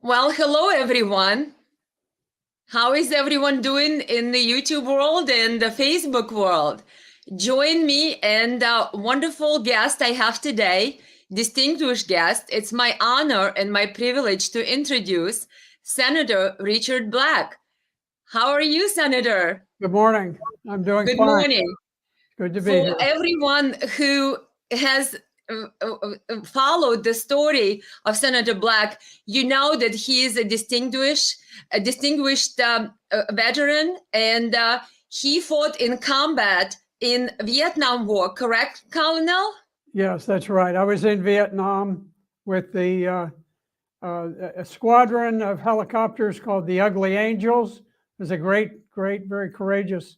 Well, hello everyone. How is everyone doing in the YouTube world and the Facebook world? Join me and a wonderful guest I have today, distinguished guest. It's my honor and my privilege to introduce Senator Richard Black. How are you, Senator? Good morning. I'm doing Good fine. morning. Good to be For here. everyone who has followed the story of Senator Black, you know that he is a distinguished veteran, and he fought in combat in Vietnam War. Correct, Colonel? Yes, that's right. I was in Vietnam with a squadron of helicopters called the Ugly Angels. It was a great, very courageous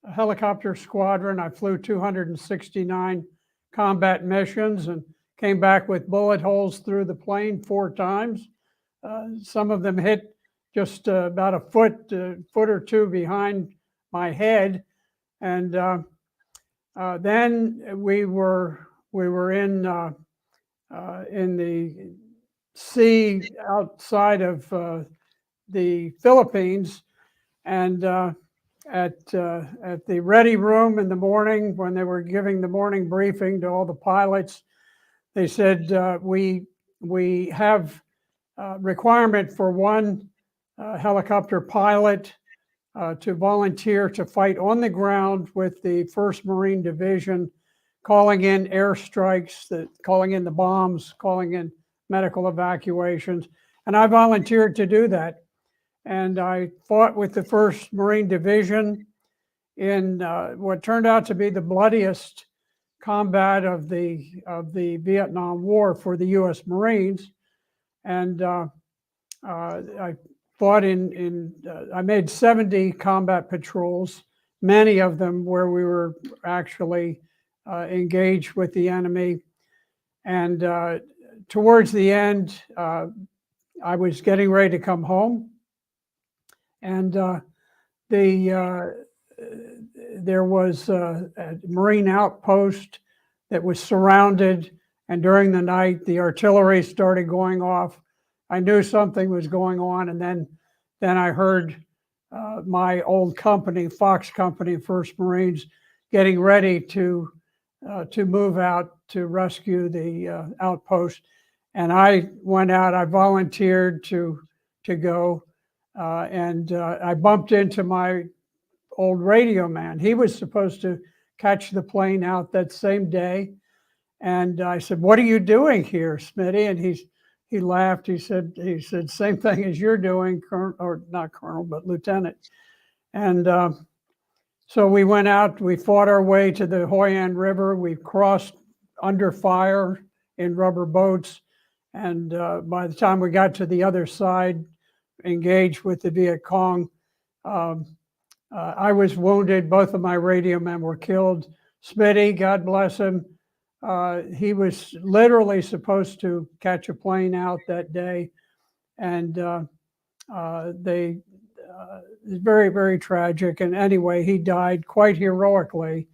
helicopter squadron. I flew 269 combat missions and came back with bullet holes through the plane 4 times. Some of them hit just about a foot or two behind my head, and then we were in the sea outside of the Philippines, and at the ready room in the morning when they were giving the morning briefing to all the pilots, they said we have requirement for one helicopter pilot to volunteer to fight on the ground with the 1st Marine Division, calling in airstrikes, calling in the bombs, calling in medical evacuations. And I volunteered to do that. And I fought with the 1st Marine Division in what turned out to be the bloodiest combat of the Vietnam War for the U.S. Marines. And I fought I made 70 combat patrols, many of them where we were actually engaged with the enemy. And towards the end, I was getting ready to come home. And there was a Marine outpost that was surrounded. And during the night, the artillery started going off. I knew something was going on, and then I heard my old company, Fox Company, 1st Marines, getting ready to move out to rescue the outpost. And I went out. I volunteered to go, and I bumped into my old radio man. He was supposed to catch the plane out that same day, and I said, "What are you doing here, Smitty?" And he laughed. He said, "Same thing as you're doing, Colonel," or not Colonel, but Lieutenant. And so we went out. We fought our way to the Hoi An River. We crossed under fire in rubber boats. And by the time we got to the other side, engaged with the Viet Cong, I was wounded. Both of my radio men were killed. Smitty, God bless him, he was literally supposed to catch a plane out that day, and it's very, very tragic. And anyway, he died quite heroically,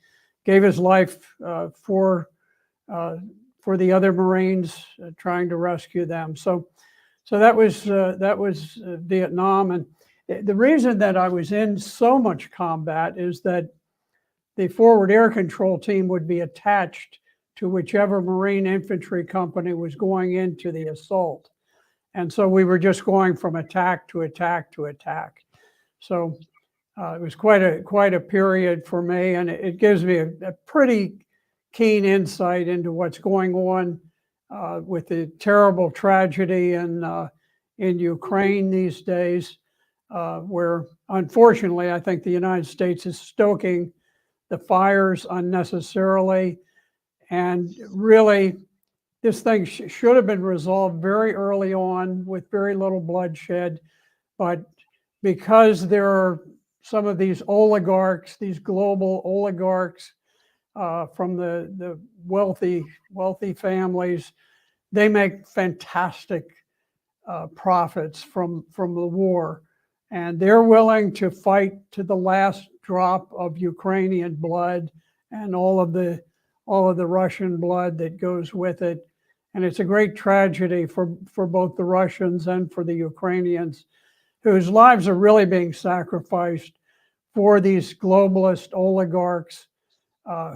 gave his life for the other Marines, trying to rescue them. So that was Vietnam. And the reason that I was in so much combat is that the forward air control team would be attached to whichever Marine infantry company was going into the assault. And so we were just going from attack to attack to attack. So it was quite a period for me, and it gives me a pretty keen insight into what's going on with the terrible tragedy in Ukraine these days, where unfortunately I think the United States is stoking the fires unnecessarily. And really, this thing should have been resolved very early on with very little bloodshed. But because there are some of these oligarchs, these global oligarchs from the wealthy families, they make fantastic profits from the war. And they're willing to fight to the last drop of Ukrainian blood and all of the Russian blood that goes with it. And it's a great tragedy for both the Russians and for the Ukrainians, whose lives are really being sacrificed for these globalist oligarchs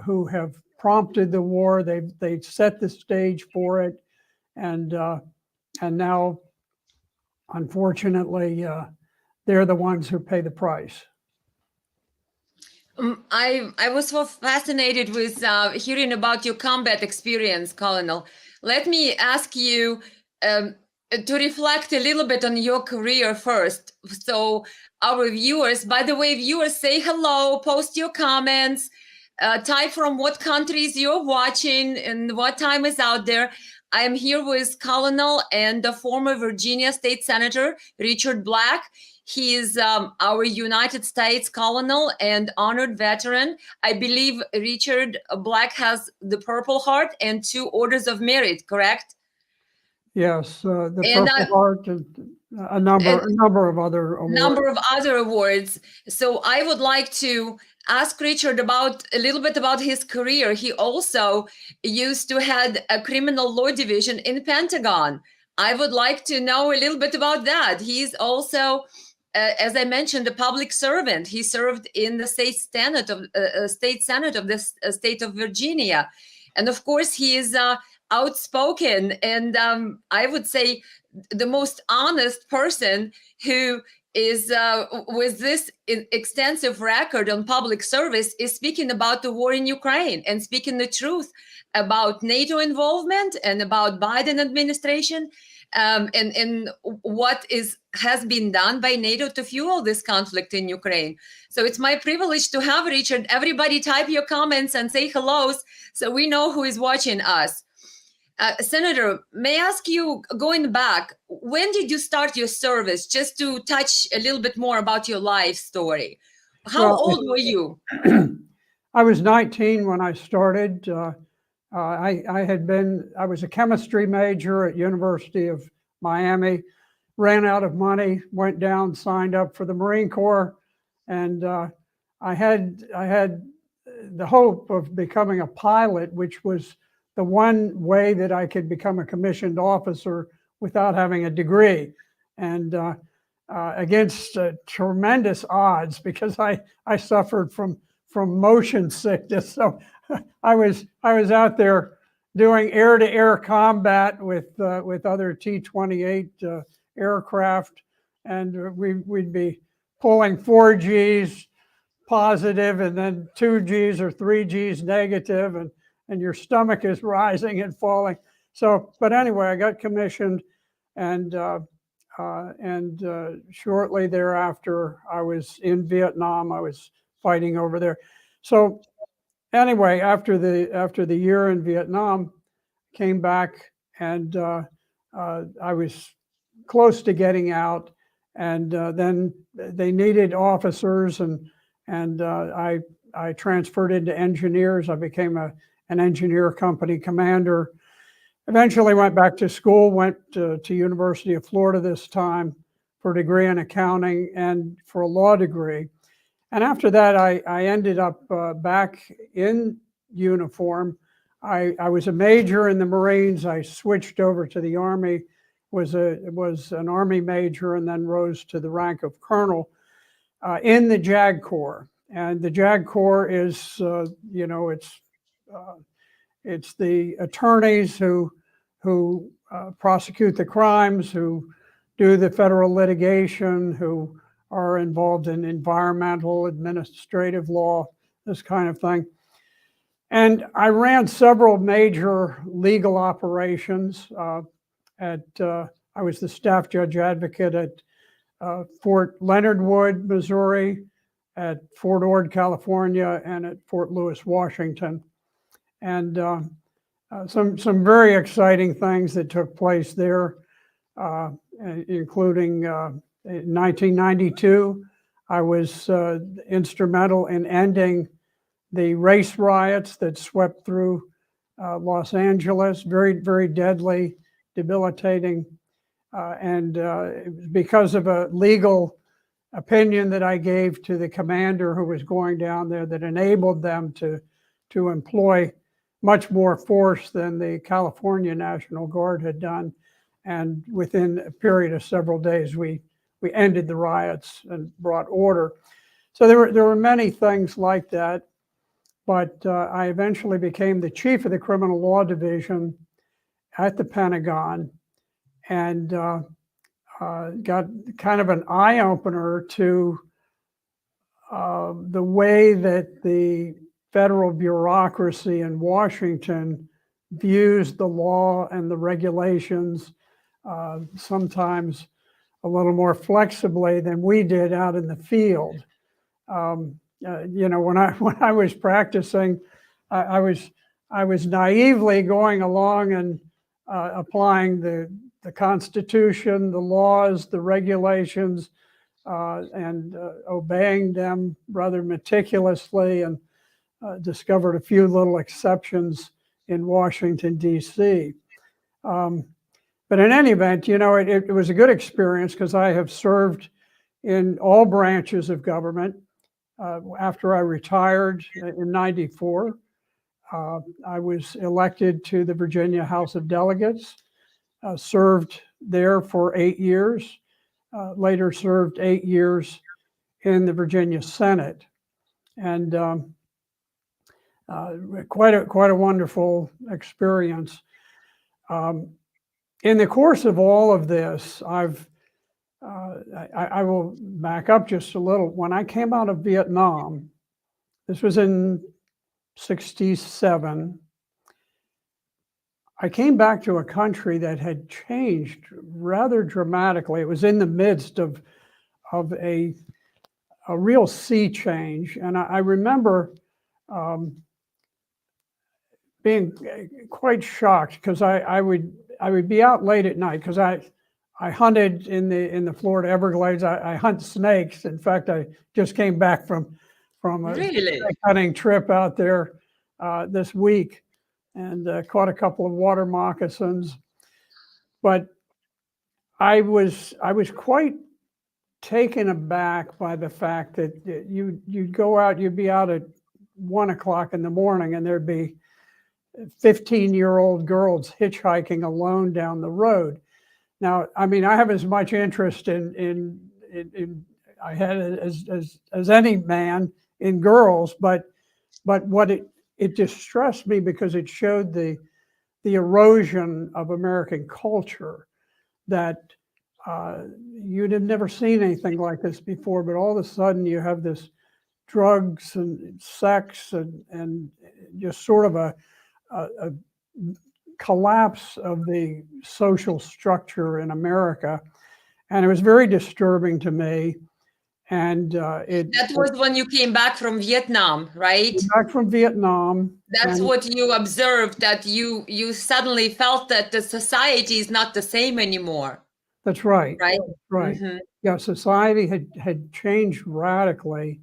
who have prompted the war. They've set the stage for it, and now, unfortunately, they're the ones who pay the price. I was so fascinated with hearing about your combat experience, Colonel. Let me ask you to reflect a little bit on your career first. So our viewers, by the way, viewers, say hello, post your comments, type from what countries you're watching and what time is out there. I am here with Colonel and the former Virginia State Senator, Richard Black. He is our United States Colonel and honored veteran. I believe Richard Black has the Purple Heart and 2 Orders of Merit, correct? Yes, the Purple Heart and a number of other awards. So I would like to ask Richard about a little bit about his career. He also used to head a criminal law division in Pentagon. I would like to know a little bit about that. He's also, as I mentioned, a public servant. He served in the state senate of the state of Virginia, and of course, he is outspoken and I would say the most honest person who is with this extensive record on public service is speaking about the war in Ukraine and speaking the truth about NATO involvement and about Biden administration and what has been done by NATO to fuel this conflict in Ukraine. So it's my privilege to have Richard. Everybody type your comments and say hellos so we know who is watching us. Senator, may I ask you, going back, when did you start your service? Just to touch a little bit more about your life story. How old were you? I was 19 when I started. I was a chemistry major at University of Miami, ran out of money, went down, signed up for the Marine Corps, and I had the hope of becoming a pilot, which was the one way that I could become a commissioned officer without having a degree, and against tremendous odds, because I suffered from motion sickness. So I was out there doing air-to-air combat with other T-28 aircraft, and we'd be pulling 4 Gs positive and then 2 Gs or 3 Gs negative, and your stomach is rising and falling. So, but anyway, I got commissioned, and shortly thereafter, I was in Vietnam. I was fighting over there. So anyway, after the year in Vietnam, came back, and I was close to getting out, and then they needed officers, and I transferred into engineers. I became an engineer company commander. Eventually went back to school, went to University of Florida this time for a degree in accounting and for a law degree. And after that, I ended up back in uniform. I was a major in the Marines. I switched over to the Army, was an Army major, and then rose to the rank of colonel in the JAG Corps. And the JAG Corps is, it's the attorneys who prosecute the crimes, who do the federal litigation, who are involved in environmental, administrative law, this kind of thing. And I ran several major legal operations. I was the staff judge advocate at Fort Leonard Wood, Missouri, at Fort Ord, California, and at Fort Lewis, Washington. And some very exciting things that took place there, including in 1992, I was instrumental in ending the race riots that swept through Los Angeles, very, very deadly, debilitating, and because of a legal opinion that I gave to the commander who was going down there that enabled them to employ much more force than the California National Guard had done. And within a period of several days, we ended the riots and brought order. So there were many things like that. But I eventually became the chief of the criminal law division at the Pentagon, and got kind of an eye opener to the way that the federal bureaucracy in Washington views the law and the regulations, sometimes a little more flexibly than we did out in the field. You know, when I was practicing, I was naively going along and applying the Constitution, the laws, the regulations, and obeying them rather meticulously, and discovered a few little exceptions in Washington, D.C. But in any event, you know, it was a good experience because I have served in all branches of government. After I retired in '94, I was elected to the Virginia House of Delegates, served there for 8 years, later served 8 years in the Virginia Senate, and quite a wonderful experience. In the course of all of this, I will back up just a little. When I came out of Vietnam, this was in '67, I came back to a country that had changed rather dramatically. It was in the midst of a real sea change. And I remember being quite shocked because I would be out late at night because I hunted in the Florida Everglades. I hunt snakes. In fact, I just came back from a Really? snake hunting trip out there this week, and caught a couple of water moccasins. But I was quite taken aback by the fact that you'd go out, you'd be out at 1 o'clock in the morning, and there'd be 15-year-old girls hitchhiking alone down the road. Now, I mean, I have as much interest in I had as any man in girls, but what it distressed me because it showed the erosion of American culture, that you'd have never seen anything like this before, but all of a sudden you have this drugs and sex and just sort of a collapse of the social structure in America. And it was very disturbing to me. And that was when you came back from Vietnam, right? Back from Vietnam. That's what you observed, that you suddenly felt that the society is not the same anymore. That's right. Right. Right. Mm-hmm. Yeah, society had changed radically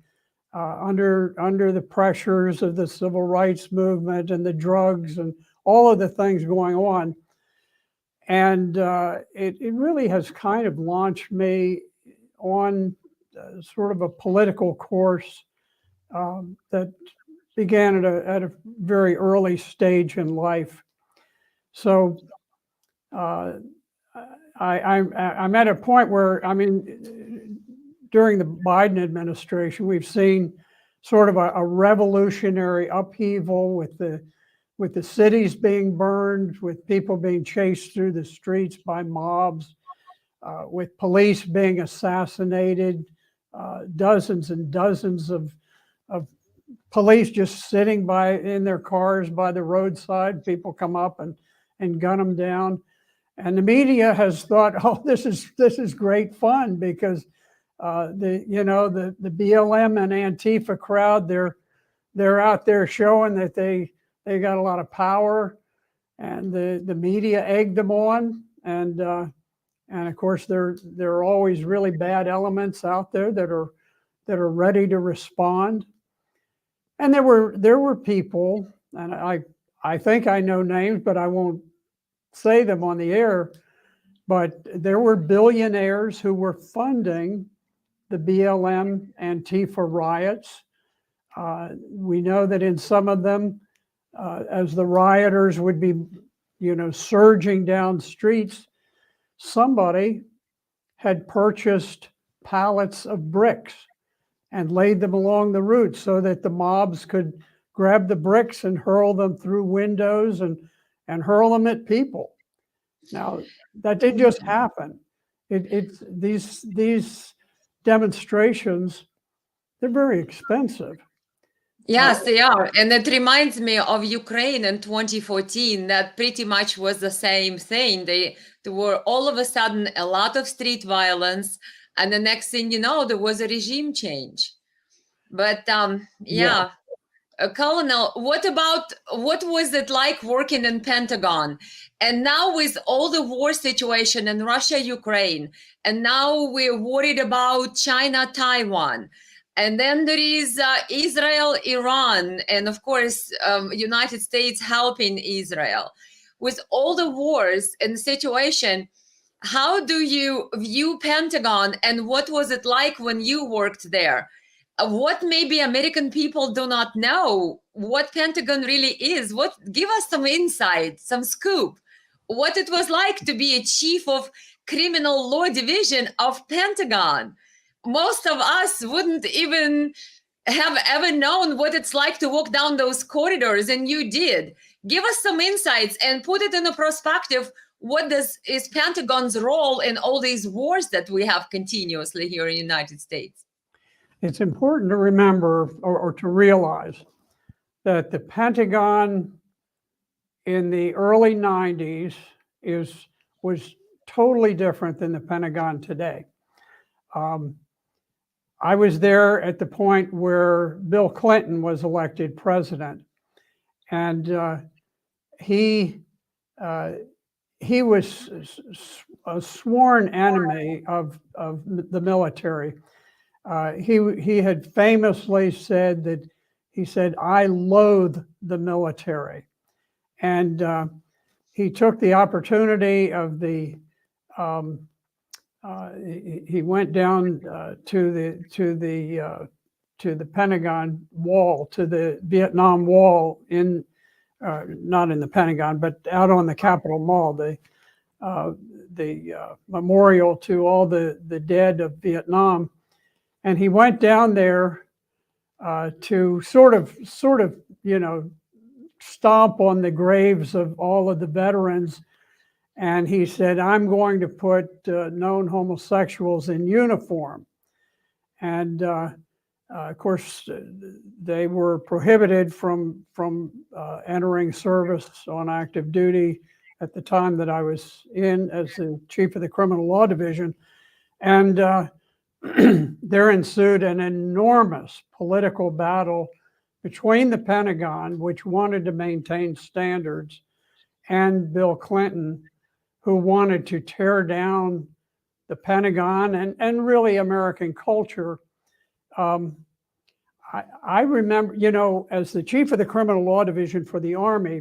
under the pressures of the civil rights movement and the drugs and all of the things going on. And it really has kind of launched me on sort of a political course that began at a very early stage in life. So I'm at a point where, I mean, during the Biden administration, we've seen sort of a revolutionary upheaval with the cities being burned, with people being chased through the streets by mobs, with police being assassinated, dozens and dozens of police just sitting in their cars by the roadside. People come up and gun them down. And the media has thought, oh, this is great fun because the BLM and Antifa crowd, they're out there showing that they got a lot of power, and the media egged them on, and of course there are always really bad elements out there that are ready to respond. And there were people, and I think I know names, but I won't say them on the air, but there were billionaires who were funding the BLM Antifa riots. We know that in some of them, as the rioters would be, surging down streets, somebody had purchased pallets of bricks and laid them along the route so that the mobs could grab the bricks and hurl them through windows and hurl them at people. Now, that didn't just happen. It's these demonstrations, they're very expensive. Yes, they are. And it reminds me of Ukraine in 2014. That pretty much was the same thing. There were all of a sudden a lot of street violence. And the next thing you know, there was a regime change. But yeah. Colonel, what was it like working in Pentagon? And now with all the war situation in Russia, Ukraine, and now we're worried about China, Taiwan. And then there is Israel, Iran, and of course, United States helping Israel. With all the wars and the situation, how do you view Pentagon, and what was it like when you worked there? What maybe American people do not know, what Pentagon really is. Give us some insight, some scoop, what it was like to be a chief of criminal law division of Pentagon. Most of us wouldn't even have ever known what it's like to walk down those corridors, and you did. Give us some insights and put it in a perspective. What is Pentagon's role in all these wars that we have continuously here in the United States? It's important to remember or to realize that the Pentagon in the early 90s was totally different than the Pentagon today. I was there at the point where Bill Clinton was elected president, and he was a sworn enemy of the military. He had famously said that I loathe the military. And he took the opportunity of he went down to the Pentagon wall, to the Vietnam Wall, not in the Pentagon, but out on the Capitol Mall, the memorial to all the dead of Vietnam. And he went down there to sort of, stomp on the graves of all of the veterans. And he said, I'm going to put known homosexuals in uniform. And of course, they were prohibited from entering service on active duty at the time that I was in as the chief of the criminal law division. And there ensued an enormous political battle between the Pentagon, which wanted to maintain standards, and Bill Clinton, who wanted to tear down the Pentagon and really American culture. I remember, as the chief of the criminal law division for the Army,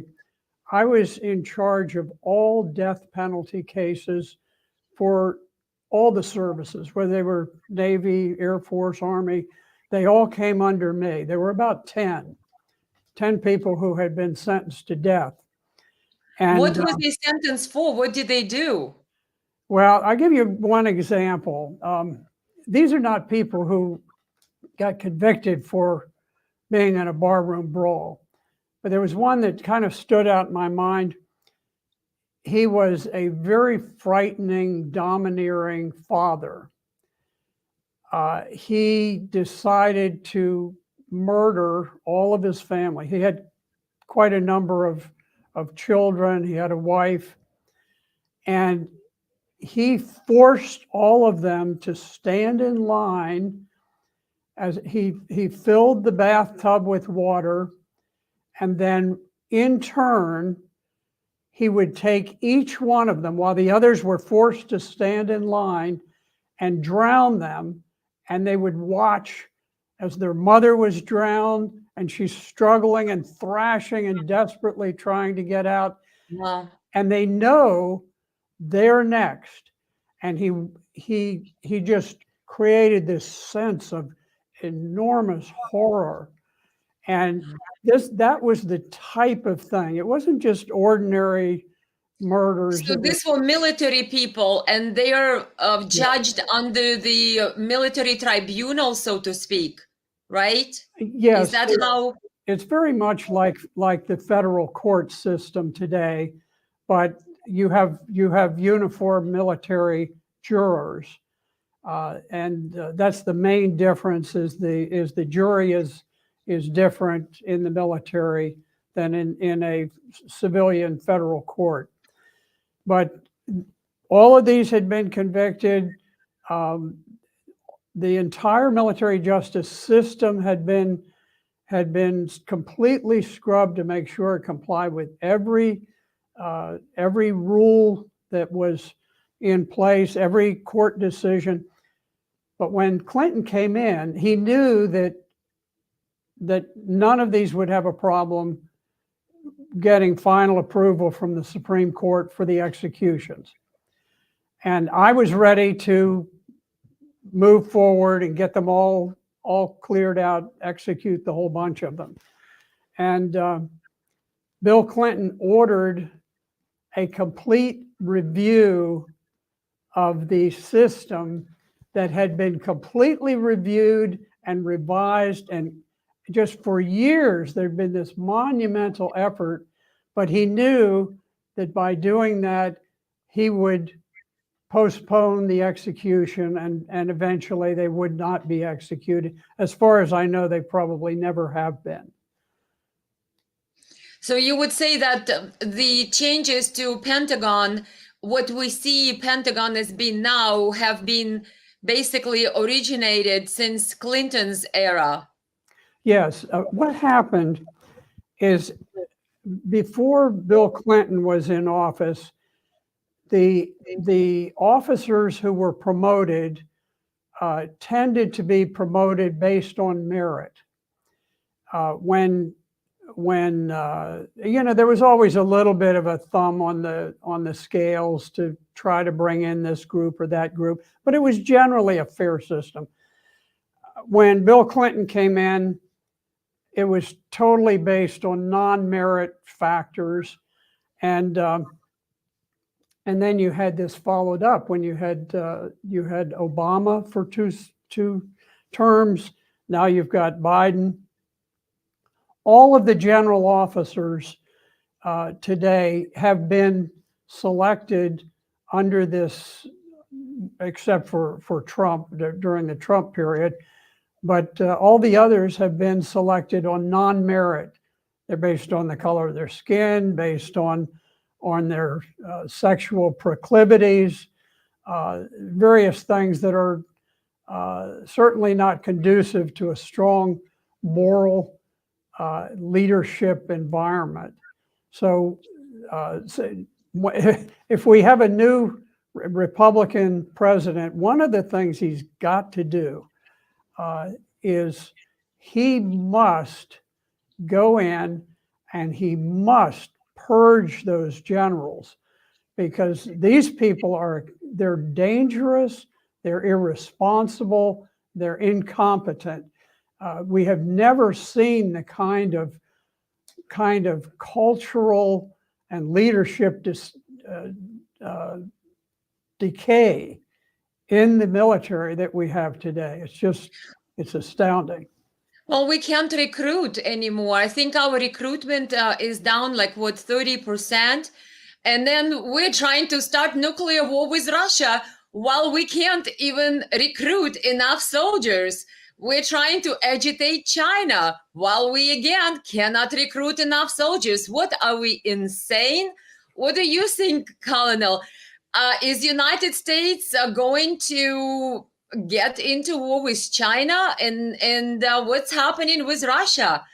I was in charge of all death penalty cases for all the services, whether they were Navy, Air Force, Army. They all came under me. There were about 10 people who had been sentenced to death. And what was they sentenced for? What did they do? Well, I'll give you one example. These are not people who got convicted for being in a barroom brawl, but there was one that kind of stood out in my mind. He was a very frightening, domineering father. He decided to murder all of his family. He had quite a number of children. He had a wife, and he forced all of them to stand in line as he filled the bathtub with water, and then in turn, he would take each one of them while the others were forced to stand in line and drown them. And they would watch as their mother was drowned and she's struggling and thrashing and desperately trying to get out. Wow. And they know they're next. And he just created this sense of enormous horror. And that was the type of thing. It wasn't just ordinary murders. So these were military people, and they are judged under the military tribunal, so to speak, right? Yes. Is that how? It's very much like the federal court system today, but you have uniform military jurors, and that's the main difference. Is the jury is different in the military than in a civilian federal court. But all of these had been convicted. The entire military justice system had been completely scrubbed to make sure it complied with every rule that was in place, every court decision. But when Clinton came in, he knew that none of these would have a problem getting final approval from the Supreme Court for the executions. And I was ready to move forward and get them all cleared out, execute the whole bunch of them. And Bill Clinton ordered a complete review of the system that had been completely reviewed and revised, and just for years there'd been this monumental effort, but he knew that by doing that he would postpone the execution, and eventually they would not be executed. As far as I know, they probably never have been. So you would say that the changes to Pentagon, what we see Pentagon as being now, have been basically originated since Clinton's era. Yes. What happened is, before Bill Clinton was in office, the officers who were promoted tended to be promoted based on merit. When there was always a little bit of a thumb on the scales to try to bring in this group or that group, but it was generally a fair system. When Bill Clinton came in, it was totally based on non-merit factors, and then you had this followed up when you had Obama for two terms. Now you've got Biden. All of the general officers today have been selected under this, except for Trump during the Trump period. But all the others have been selected on non-merit. They're based on the color of their skin, based on their sexual proclivities, various things that are certainly not conducive to a strong moral leadership environment. So if we have a new Republican president, one of the things he's got to do is he must go in and he must purge those generals, because these people they're dangerous, they're irresponsible, they're incompetent. We have never seen the kind of cultural and leadership decay in the military that we have today. It's astounding. Well, we can't recruit anymore. I think our recruitment is down like 30%. And then we're trying to start nuclear war with Russia while we can't even recruit enough soldiers. We're trying to agitate China while we again cannot recruit enough soldiers. What, are we insane? What do you think, Colonel? Is United States going to get into war with China, and what's happening with Russia?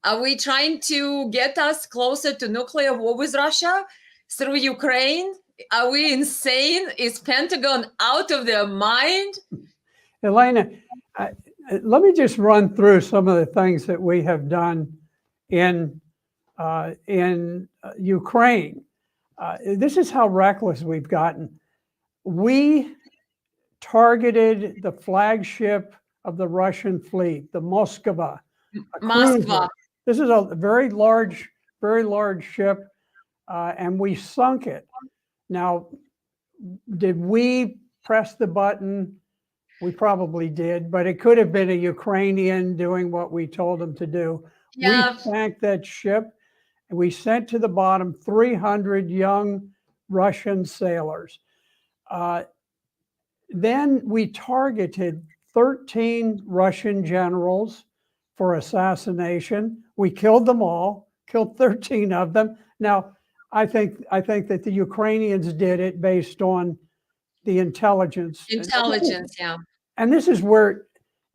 Are we trying to get us closer to nuclear war with Russia through Ukraine? Are we insane? Is Pentagon out of their mind? Elena, let me just run through some of the things that we have done in Ukraine. This is how reckless we've gotten. We targeted the flagship of the Russian fleet, the Moskva, a Moskva. cruiser. This is a very large ship, and we sunk it. Now, did we press the button? We probably did, but it could have been a Ukrainian doing what we told them to do. Yeah. We sank that ship, and we sent to the bottom 300 young Russian sailors. Then we targeted 13 Russian generals for assassination. We killed them all, killed 13 of them. Now, I think that the Ukrainians did it based on the intelligence. Intelligence, yeah. And this is where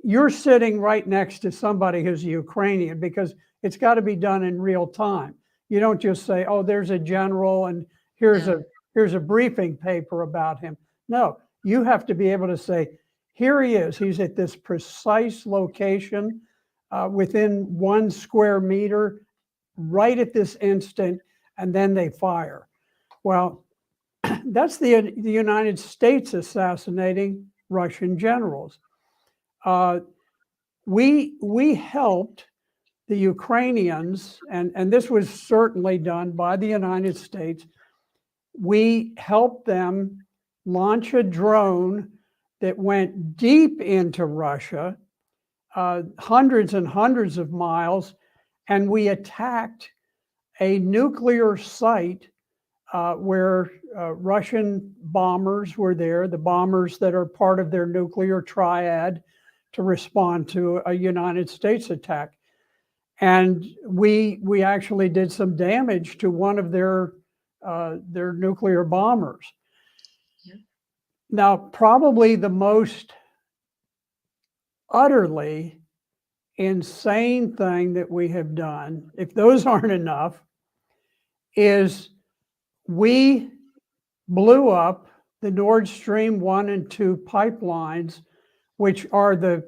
you're sitting right next to somebody who's Ukrainian, because it's got to be done in real time. You don't just say, oh, there's a general and here's a briefing paper about him. No, you have to be able to say, here he is. He's at this precise location within 1 square meter right at this instant, and then they fire. Well, that's the United States assassinating Russian generals. We helped the Ukrainians, and this was certainly done by the United States. We helped them launch a drone that went deep into Russia, hundreds and hundreds of miles, and we attacked a nuclear site where Russian bombers were there, the bombers that are part of their nuclear triad to respond to a United States attack. And we actually did some damage to one of their nuclear bombers. Yeah. Now, probably the most utterly insane thing that we have done, if those aren't enough, is we blew up the Nordstream 1 and 2 pipelines, which are the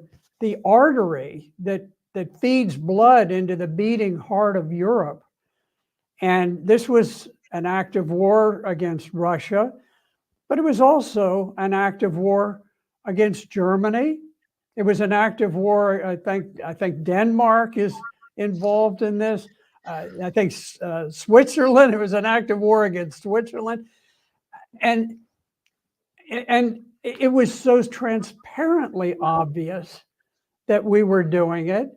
artery that feeds blood into the beating heart of Europe. And this was an act of war against Russia, but it was also an act of war against Germany. It was an act of war. I think Denmark is involved in this. I think Switzerland, it was an act of war against Switzerland. And it was so transparently obvious that we were doing it.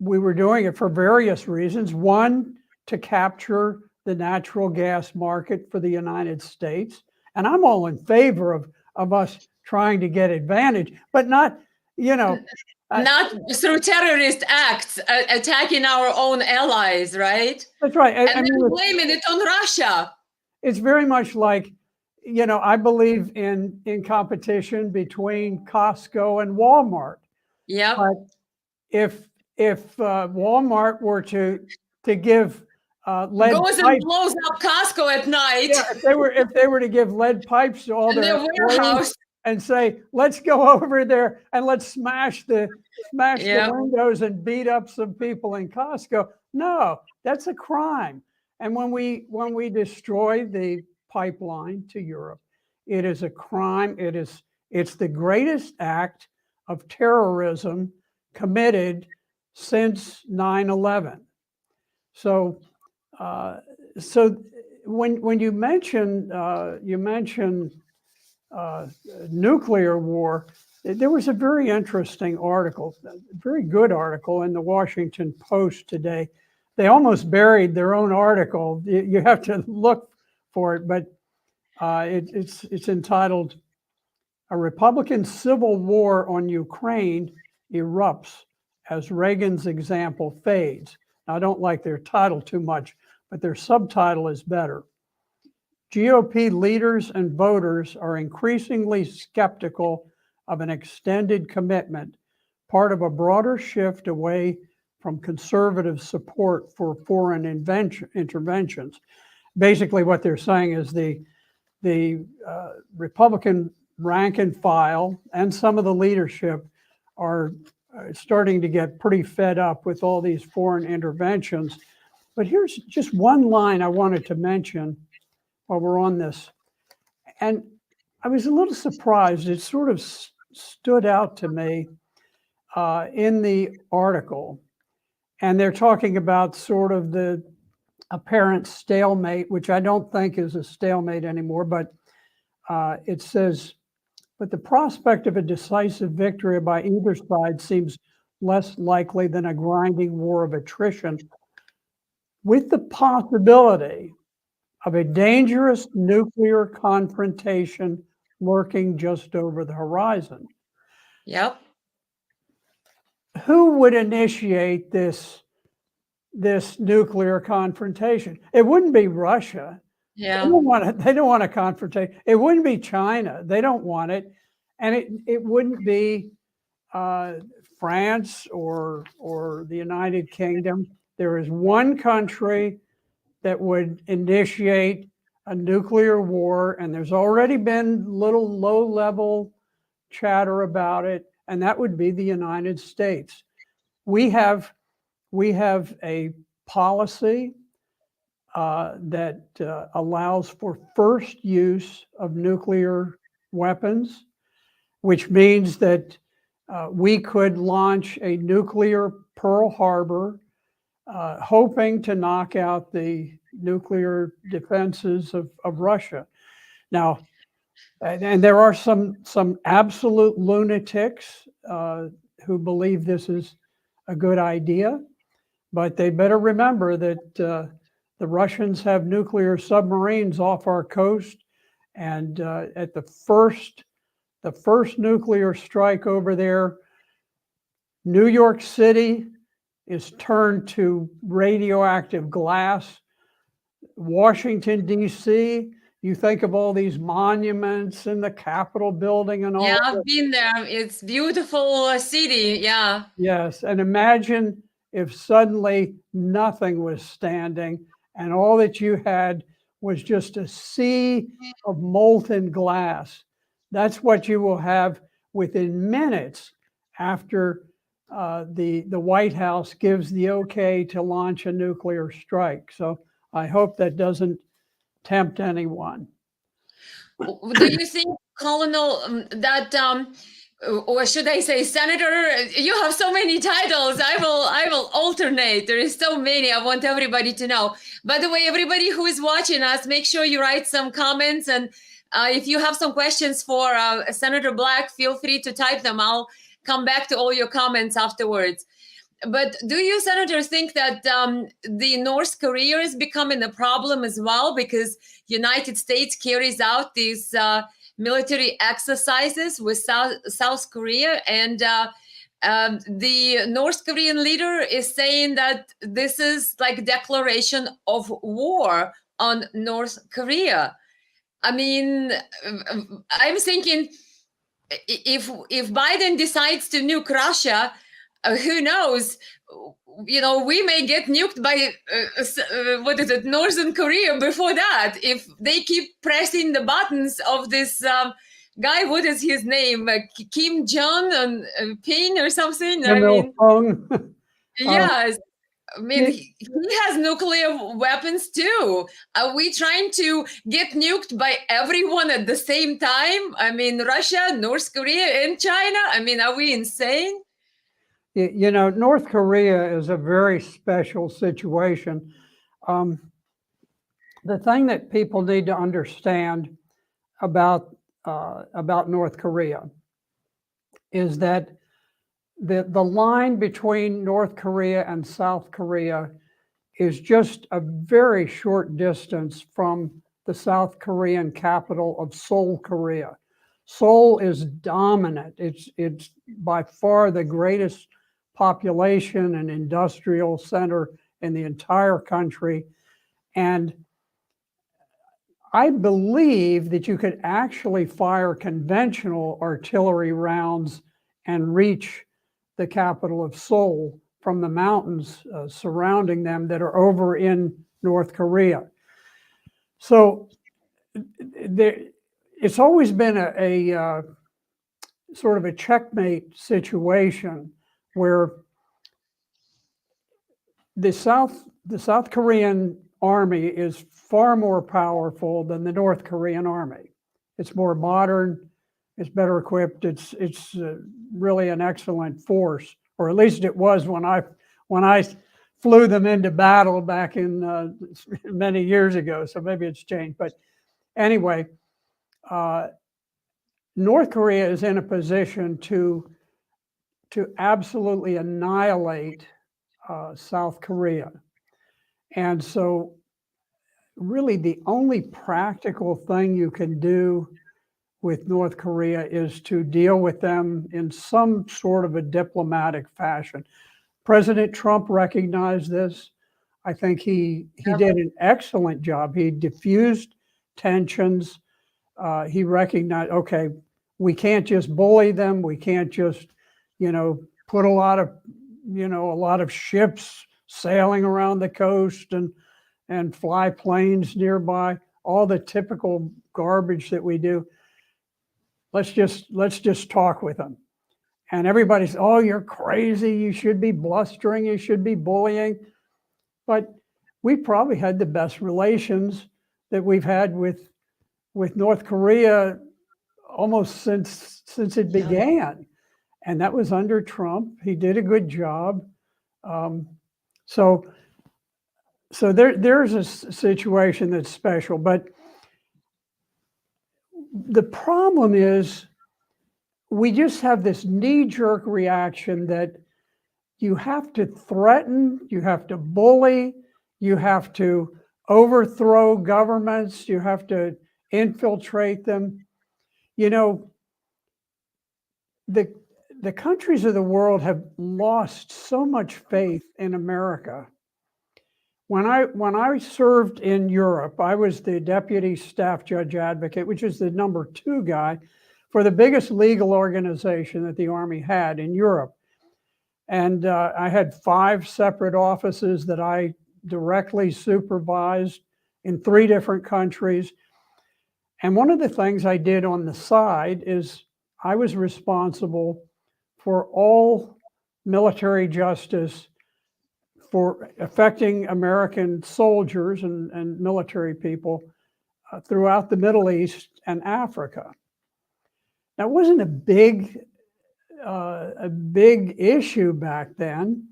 We were doing it for various reasons. One, to capture the natural gas market for the United States. And I'm all in favor of us trying to get advantage, but not, not through terrorist acts, attacking our own allies, right? That's right. And then blaming it on Russia. It's very much like, I believe in competition between Costco and Walmart. Yeah. But if Walmart were to give lead goes and blows up Costco at night. Yeah, if they were to give lead pipes to all their warehouse and say, let's go over there and let's smash the windows and beat up some people in Costco. No, that's a crime. And when we destroy the pipeline to Europe, it is a crime. It's the greatest act of terrorism committed since 9/11. So when you mention nuclear war, there was a very interesting article, a very good article in the Washington Post today. They almost buried their own article. You have to look for it, but it's entitled "A Republican Civil War on Ukraine Erupts as Reagan's Example Fades." I don't like their title too much, but their subtitle is better. GOP leaders and voters are increasingly skeptical of an extended commitment, part of a broader shift away from conservative support for foreign interventions. Basically, what they're saying is the Republican rank and file and some of the leadership are starting to get pretty fed up with all these foreign interventions. But here's just one line I wanted to mention while we're on this. And I was a little surprised. It sort of stood out to me. in the article, and they're talking about sort of the apparent stalemate, which I don't think is a stalemate anymore, but it says, but the prospect of a decisive victory by either side seems less likely than a grinding war of attrition, with the possibility of a dangerous nuclear confrontation lurking just over the horizon. Yep. Who would initiate this nuclear confrontation? It wouldn't be Russia. Yeah. They don't want a confrontation. It wouldn't be China. They don't want it. And it wouldn't be France or the United Kingdom. There is one country that would initiate a nuclear war, and there's already been little low-level chatter about it, and that would be the United States. We have a policy that allows for first use of nuclear weapons, which means that we could launch a nuclear Pearl Harbor, hoping to knock out the nuclear defenses of Russia. Now, and there are some absolute lunatics who believe this is a good idea, but they better remember that the Russians have nuclear submarines off our coast, and at the first nuclear strike over there, New York City is turned to radioactive glass. Washington, D.C., you think of all these monuments in the Capitol building and all. Yeah, I've been there. It's beautiful city. Yeah. Yes, and imagine if suddenly nothing was standing and all that you had was just a sea of molten glass. That's what you will have within minutes after the White House gives the okay to launch a nuclear strike. So I hope that doesn't tempt anyone. Do you think, Colonel, that or should I say, Senator? You have so many titles. I will alternate. There is so many. I want everybody to know. By the way, everybody who is watching us, make sure you write some comments, and if you have some questions for Senator Black, feel free to type them. I'll come back to all your comments afterwards. But do you, Senator, think that the North Korea is becoming a problem as well, because United States carries out these military exercises with South Korea, and the North Korean leader is saying that this is like a declaration of war on North Korea? I mean, I'm thinking if Biden decides to nuke Russia, who knows? You know, we may get nuked by what is it, Northern Korea before that, if they keep pressing the buttons of this guy. What is his name? Kim Jong and Ping or something. I mean, yes. I mean, he has nuclear weapons too. Are we trying to get nuked by everyone at the same time? I mean, Russia, North Korea, and China. I mean, are we insane? You know, North Korea is a very special situation. The thing that people need to understand about North Korea is that the line between North Korea and South Korea is just a very short distance from the South Korean capital of Seoul, Korea. Seoul is dominant. It's by far the greatest population and industrial center in the entire country. And I believe that you could actually fire conventional artillery rounds and reach the capital of Seoul from the mountains surrounding them that are over in North Korea. So it's always been a sort of a checkmate situation where the South Korean army is far more powerful than the North Korean army. It's more modern, It's better equipped. It's really an excellent force, or at least it was when I flew them into battle back in many years ago. So maybe it's changed. But anyway, North Korea is in a position to absolutely annihilate South Korea. And so really the only practical thing you can do with North Korea is to deal with them in some sort of a diplomatic fashion. President Trump recognized this. I think he did an excellent job. He diffused tensions. He recognized, okay, we can't just bully them. We can't just, put a lot of ships sailing around the coast and fly planes nearby, all the typical garbage that we do. Let's just talk with them. And everybody's, oh, you're crazy. You should be blustering. You should be bullying. But we probably had the best relations that we've had with North Korea almost since it began. And that was under Trump. He did a good job. So there's a situation that's special. But the problem is we just have this knee-jerk reaction that you have to threaten, you have to bully, you have to overthrow governments, you have to infiltrate them. The countries of the world have lost so much faith in America. When I served in Europe, I was the deputy staff judge advocate, which is the number 2 guy for the biggest legal organization that the Army had in Europe. And I had 5 separate offices that I directly supervised in 3 different countries. And one of the things I did on the side is I was responsible for all military justice for affecting American soldiers and military people throughout the Middle East and Africa. Now, it wasn't a big issue back then.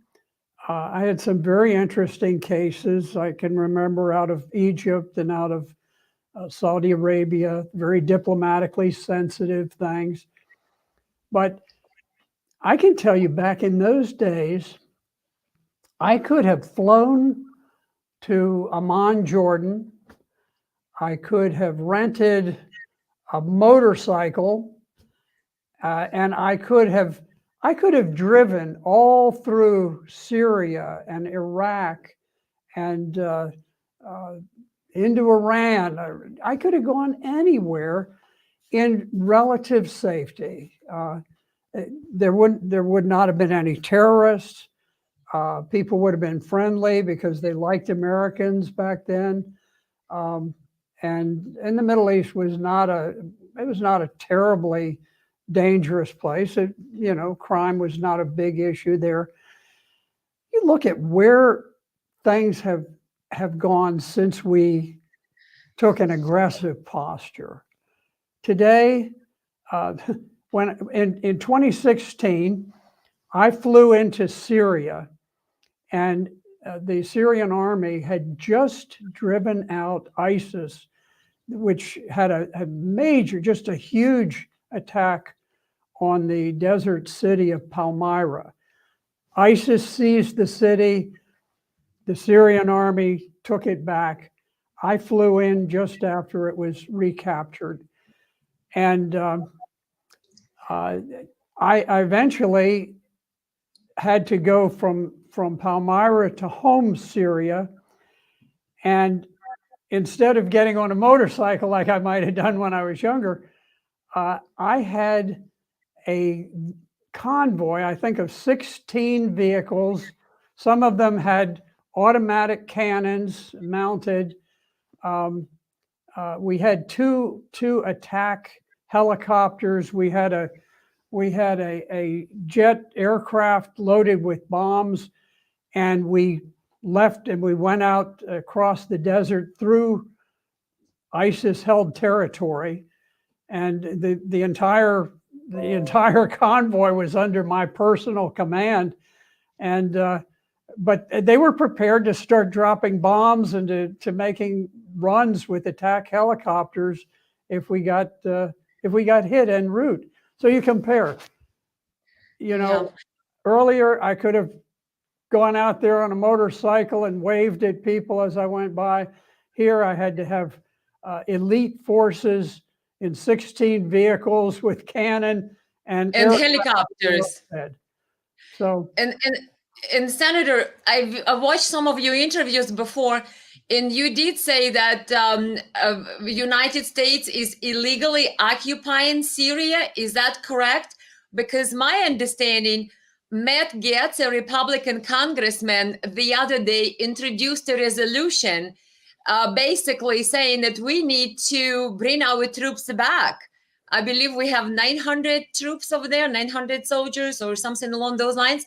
I had some very interesting cases I can remember out of Egypt and out of Saudi Arabia, very diplomatically sensitive things. But I can tell you back in those days, I could have flown to Amman, Jordan. I could have rented a motorcycle, and I could have driven all through Syria and Iraq and into Iran. I could have gone anywhere in relative safety. There would not have been any terrorists. People would have been friendly because they liked Americans back then. And the Middle East was not a terribly dangerous place. Crime was not a big issue there. You look at where things have gone since we took an aggressive posture. Today, when in 2016, I flew into Syria, and the Syrian army had just driven out ISIS, which had a major, just a huge attack on the desert city of Palmyra. ISIS seized the city. The Syrian army took it back. I flew in just after it was recaptured. And I eventually had to go from Palmyra to Homs, Syria. And instead of getting on a motorcycle like I might have done when I was younger, I had a convoy, I think of 16 vehicles. Some of them had automatic cannons mounted. We had two attack helicopters. We had a jet aircraft loaded with bombs, and we left and we went out across the desert through ISIS-held territory. and the entire convoy was under my personal command, and but they were prepared to start dropping bombs and to making runs with attack helicopters if we got hit en route. So you compare, earlier I could have gone out there on a motorcycle and waved at people as I went by. Here I had to have elite forces in 16 vehicles with cannon and helicopters. So and Senator, I've watched some of your interviews before, and you did say that United States is illegally occupying Syria. Is that correct? Because my understanding, Matt Gaetz, a Republican congressman, the other day introduced a resolution basically saying that we need to bring our troops back. I believe we have 900 troops over there, 900 soldiers or something along those lines.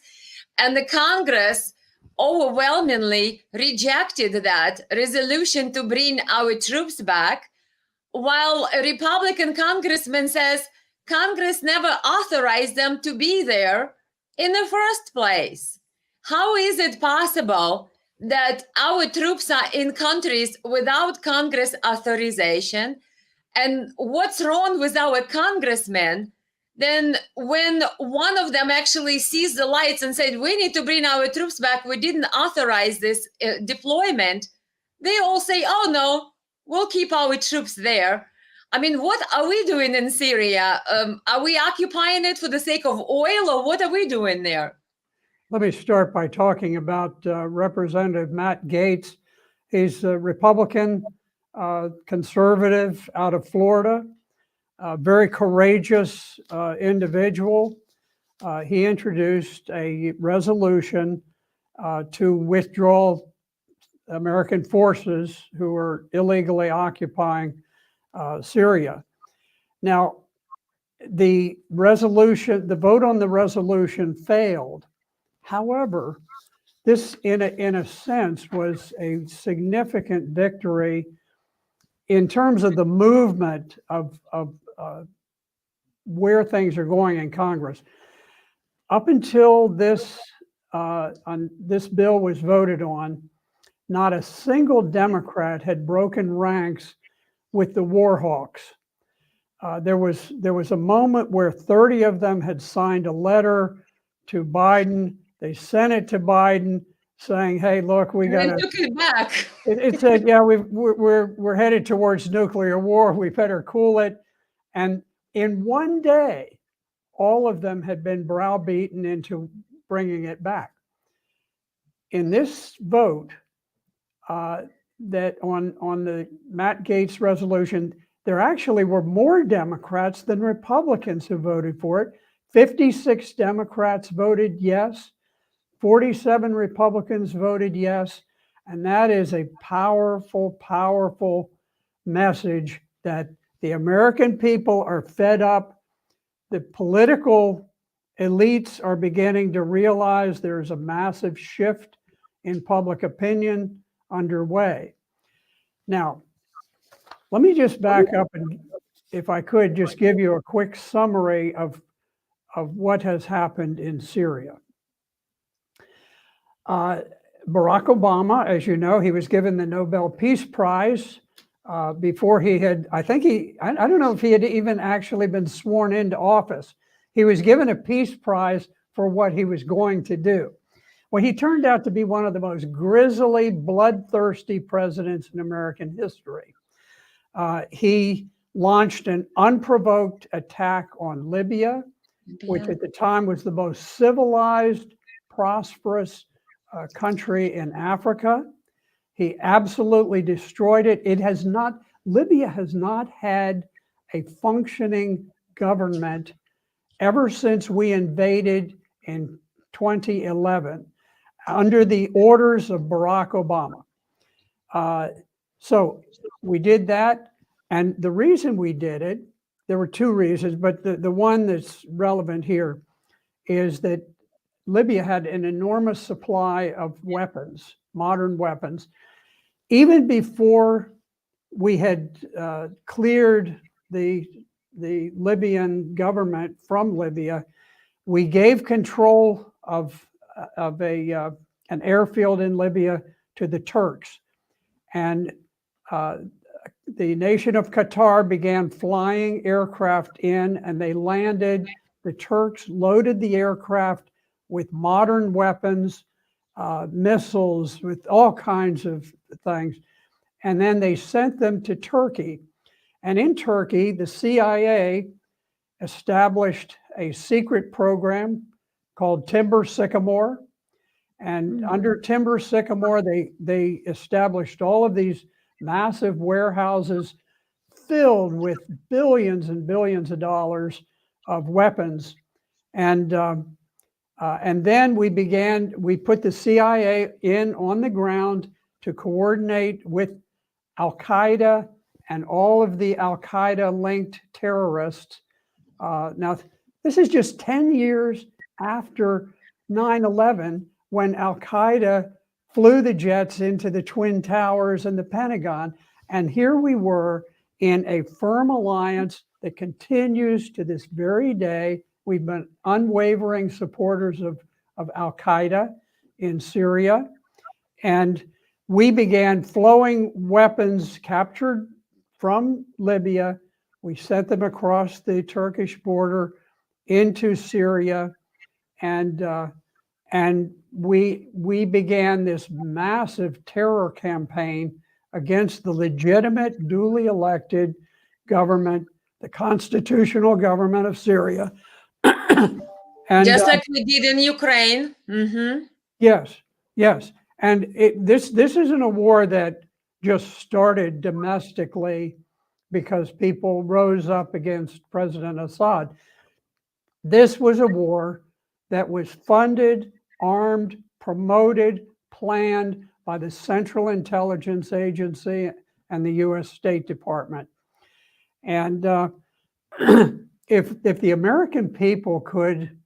And the Congress overwhelmingly rejected that resolution to bring our troops back, while a Republican congressman says Congress never authorized them to be there in the first place. How is it possible that our troops are in countries without Congress authorization? And what's wrong with our congressmen? Then when one of them actually sees the lights and said, we need to bring our troops back, we didn't authorize this deployment, they all say, oh no, we'll keep our troops there. I mean, what are we doing in Syria? Are we occupying it for the sake of oil, or what are we doing there? Let me start by talking about Representative Matt Gaetz. He's a Republican, conservative out of Florida. Very courageous individual. He introduced a resolution to withdraw American forces who are illegally occupying Syria. Now, the vote on the resolution failed. However, this, in a sense, was a significant victory in terms of the movement of where things are going in Congress. Up until this bill was voted on, not a single Democrat had broken ranks with the war hawks. There was a moment where 30 of them had signed a letter to Biden. They sent it to Biden saying, "Hey, look, we got to." Took it back. It said, "Yeah, we're headed towards nuclear war. We better cool it." And in one day, all of them had been browbeaten into bringing it back. In this vote, that on the Matt Gaetz resolution, there actually were more Democrats than Republicans who voted for it. 56 Democrats voted yes. 47 Republicans voted yes. And that is a powerful, powerful message that the American people are fed up. The political elites are beginning to realize there's a massive shift in public opinion underway. Now, let me just back up and, if I could, just give you a quick summary of what has happened in Syria. Barack Obama, as you know, he was given the Nobel Peace Prize before he had, I don't know if he had even actually been sworn into office. He was given a peace prize for what he was going to do. Well, he turned out to be one of the most grisly, bloodthirsty presidents in American history. He launched an unprovoked attack on Libya, which at the time was the most civilized, prosperous country in Africa. He absolutely destroyed it. Libya has not had a functioning government ever since we invaded in 2011 under the orders of Barack Obama. So we did that. And the reason we did it, there were two reasons, but the one that's relevant here is that Libya had an enormous supply of weapons, modern weapons. Even before we had cleared the the Libyan government from Libya. We gave control of an airfield in Libya to the Turks, and the nation of Qatar began flying aircraft in, and they landed. The Turks loaded the aircraft with modern weapons, missiles, with all kinds of things, and then they sent them to Turkey. And in Turkey, the CIA established a secret program called Timber Sycamore. And under Timber Sycamore, they established all of these massive warehouses filled with billions and billions of dollars of weapons. And then we put the CIA in on the ground to coordinate with Al-Qaeda and all of the Al-Qaeda linked terrorists. Now, this is just 10 years after 9/11, when Al-Qaeda flew the jets into the Twin Towers and the Pentagon. And here we were in a firm alliance that continues to this very day. We've been unwavering supporters of Al-Qaeda in Syria. And we began flowing weapons captured from Libya. We sent them across the Turkish border into Syria, and we began this massive terror campaign against the legitimate, duly elected government, the constitutional government of Syria. And just like we did in Ukraine. Mm-hmm. Yes, yes. And this isn't a war that just started domestically because people rose up against President Assad. This was a war that was funded, armed, promoted, planned by the Central Intelligence Agency and the US State Department. And if the American people could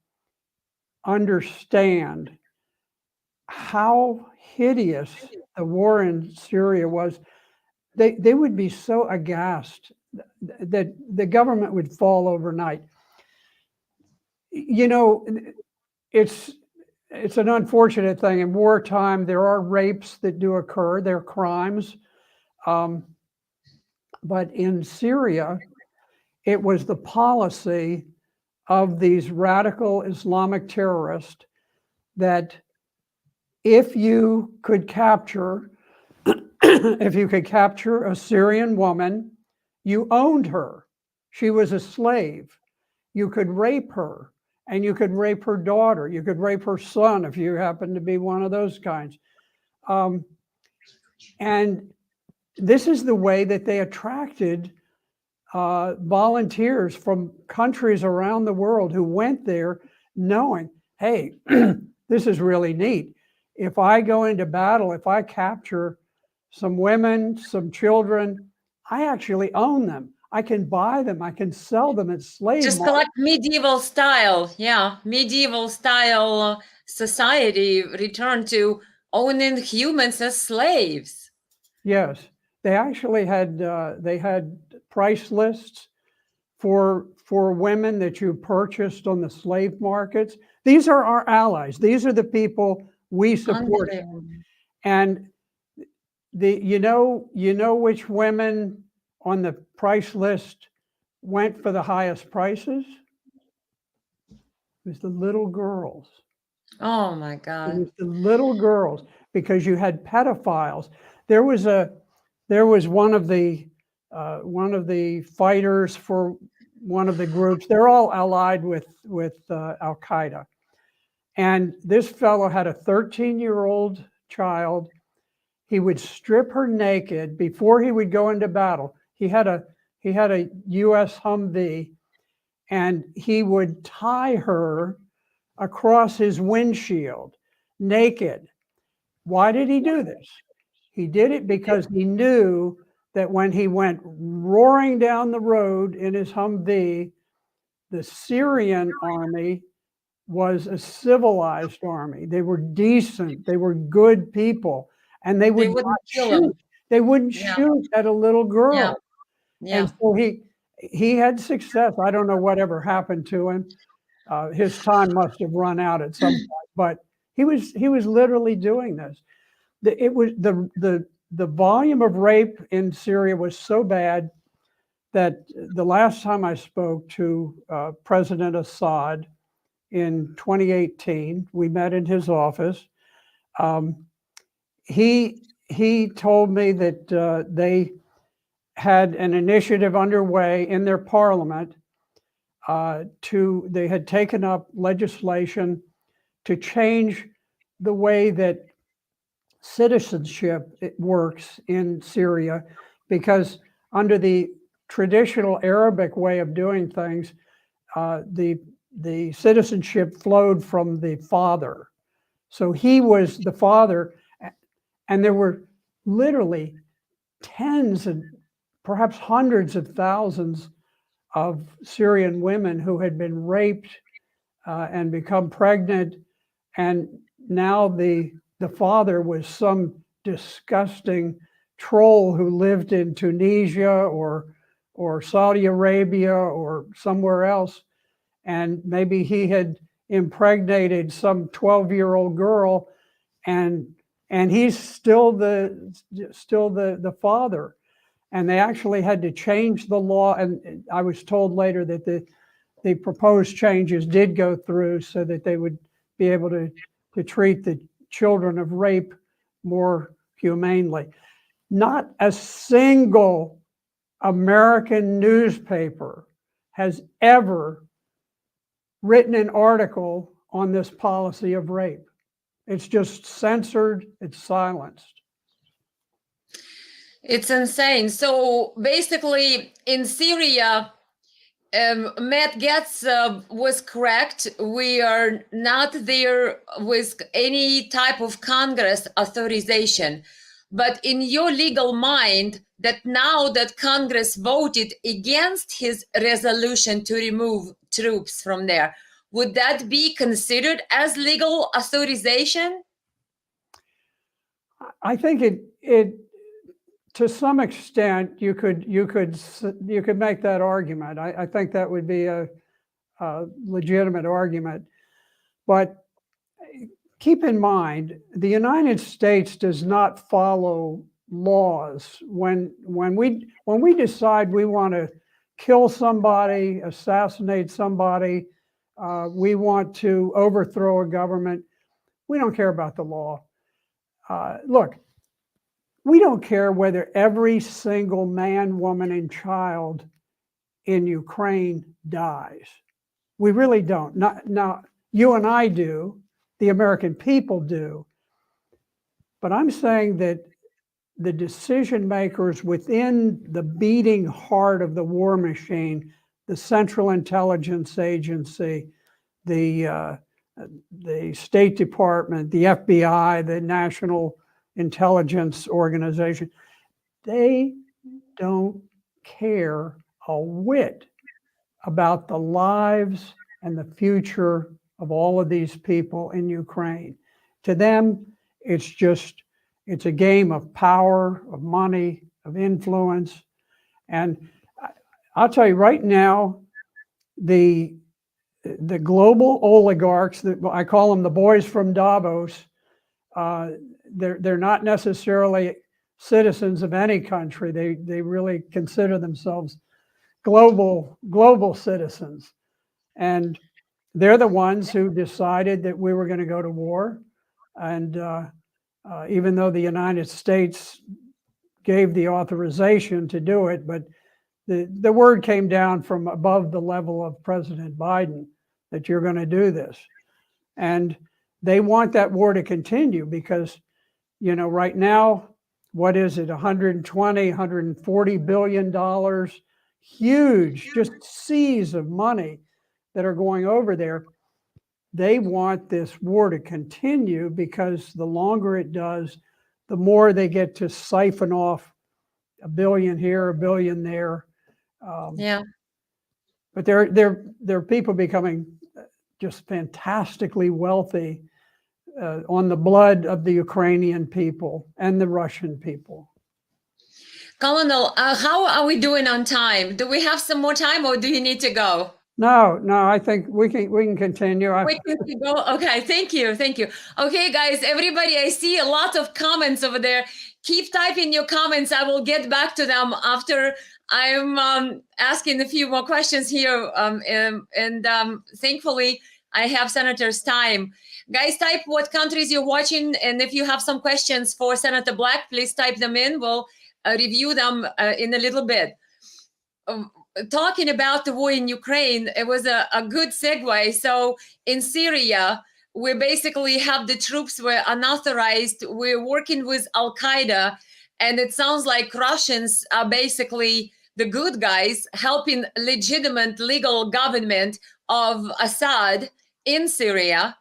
understand how hideous the war in Syria was, they would be so aghast that the government would fall overnight. You know, it's an unfortunate thing. In wartime, there are rapes that do occur. They're crimes. But in Syria, it was the policy of these radical Islamic terrorists that if you could capture a Syrian woman, you owned her. She was a slave. You could rape her, and you could rape her daughter. You could rape her son if you happen to be one of those kinds. And this is the way that they attracted volunteers from countries around the world who went there knowing, hey, this is really neat. If I go into battle, if I capture some women, some children, I actually own them. I can buy them. I can sell them as slaves. Just like medieval style. Yeah, medieval style society returned to owning humans as slaves. Yes, they actually had price lists for women that you purchased on the slave markets. These are our allies. These are the people we support. And you know which women on the price list went for the highest prices? It was the little girls. Oh my God. It was the little girls, because you had pedophiles. There was one of the fighters for one of the groups. They're all allied with Al-Qaeda. And this fellow had a 13-year-old child. He would strip her naked before he would go into battle. He had a US Humvee, and he would tie her across his windshield naked. Why did he do this? He did it because he knew that when he went roaring down the road in his Humvee, the Syrian army was a civilized army. They were decent. They were good people. And they would not shoot. They wouldn't shoot at a little girl. Yeah. And so he had success. I don't know whatever happened to him. His time must have run out at some point, but he was literally doing this. The volume of rape in Syria was so bad that the last time I spoke to President Assad in 2018, we met in his office. He told me that they had an initiative underway in their parliament they had taken up legislation to change the way that citizenship works in Syria, because under the traditional Arabic way of doing things, the citizenship flowed from the father. So he was the father, and there were literally tens and perhaps hundreds of thousands of Syrian women who had been raped and become pregnant, and now the father was some disgusting troll who lived in Tunisia or Saudi Arabia or somewhere else, and maybe he had impregnated some 12-year-old girl, and he's still the father. And they actually had to change the law, and I was told later that the proposed changes did go through so that they would be able to treat the children of rape more humanely. Not a single American newspaper has ever written an article on this policy of rape. It's just censored, it's silenced. It's insane. So basically, in Syria, Matt Gaetz was correct. We are not there with any type of Congress authorization. But in your legal mind, that now that Congress voted against his resolution to remove troops from there, would that be considered as legal authorization? I think it to some extent, you could make that argument. I think that would be a legitimate argument. But keep in mind, the United States does not follow laws. When we decide we want to kill somebody, assassinate somebody, we want to overthrow a government, we don't care about the law. Look, we don't care whether every single man, woman, and child in Ukraine dies. We really don't. Now, you and I do, the American people do. But I'm saying that the decision makers within the beating heart of the war machine, the Central Intelligence Agency, the State Department, the FBI, the National Intelligence Organization, they don't care a whit about the lives and the future of all of these people in Ukraine. To them, it's a game of power, of money, of influence. And I'll tell you right now, the global oligarchs, that I call them the boys from Davos, they're not necessarily citizens of any country. They really consider themselves global citizens, and they're the ones who decided that we were going to go to war. And even though the United States gave the authorization to do it, but the word came down from above the level of President Biden that you're going to do this, and they want that war to continue because, you know, right now, what is it, 120, $140 billion, huge, just seas of money that are going over there. They want this war to continue because the longer it does, the more they get to siphon off $1 billion here, $1 billion there. Yeah. But there are people becoming just fantastically wealthy on the blood of the Ukrainian people and the Russian people. Colonel, how are we doing on time? Do we have some more time, or do you need to go? No, I think we can continue. We can go. Okay, thank you, thank you. Okay, guys, everybody, I see a lot of comments over there. Keep typing your comments. I will get back to them after I'm asking a few more questions here. Thankfully, I have Senator's time. Guys, type what countries you're watching, and if you have some questions for Senator Black, please type them in. We'll review them in a little bit. Talking about the war in Ukraine, it was a good segue. So in Syria, we basically have the troops were unauthorized. We're working with Al Qaeda, and it sounds like Russians are basically the good guys helping legitimate legal government of Assad in Syria.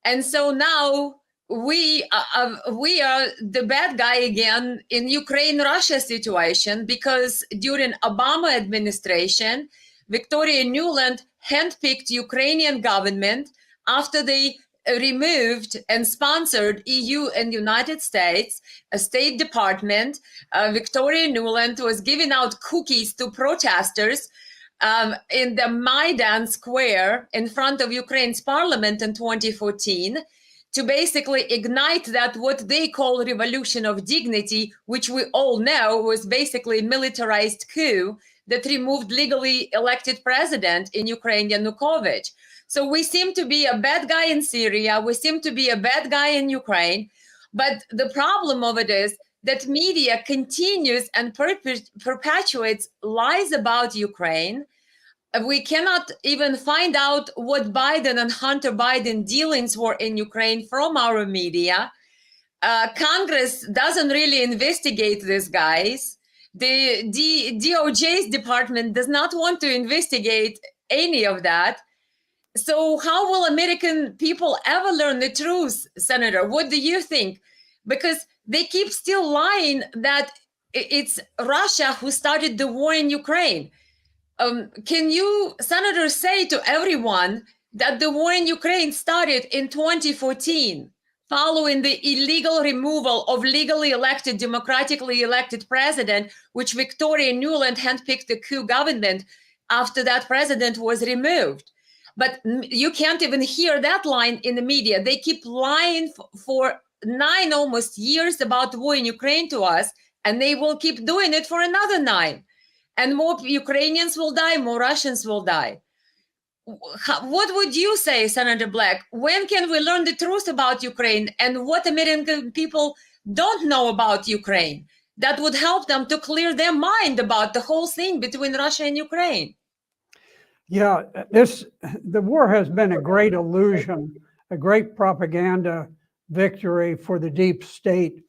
And so now we are the bad guy again in Ukraine-Russia situation, because during Obama administration, Victoria Nuland handpicked Ukrainian government after they removed and sponsored EU and United States, a State Department. Victoria Nuland was giving out cookies to protesters in the Maidan Square in front of Ukraine's parliament in 2014, to basically ignite that what they call revolution of dignity, which we all know was basically a militarized coup that removed legally elected president in Ukraine, Yanukovych. So we seem to be a bad guy in Syria, we seem to be a bad guy in Ukraine, but the problem of it is that media continues and perpetuates lies about Ukraine. We cannot even find out what Biden and Hunter Biden dealings were in Ukraine from our media. Congress doesn't really investigate these guys. The DOJ's department does not want to investigate any of that. So how will American people ever learn the truth, Senator? What do you think? Because they keep still lying that it's Russia who started the war in Ukraine. Can you, Senator, say to everyone that the war in Ukraine started in 2014, following the illegal removal of legally elected, democratically elected president, which Victoria Nuland handpicked the coup government after that president was removed? But you can't even hear that line in the media. They keep lying for 9 almost years about the war in Ukraine to us, and they will keep doing it for another 9. And more Ukrainians will die, more Russians will die. What would you say, Senator Black? When can we learn the truth about Ukraine, and what American people don't know about Ukraine that would help them to clear their mind about the whole thing between Russia and Ukraine? Yeah, the war has been a great illusion, a great propaganda victory for the deep state.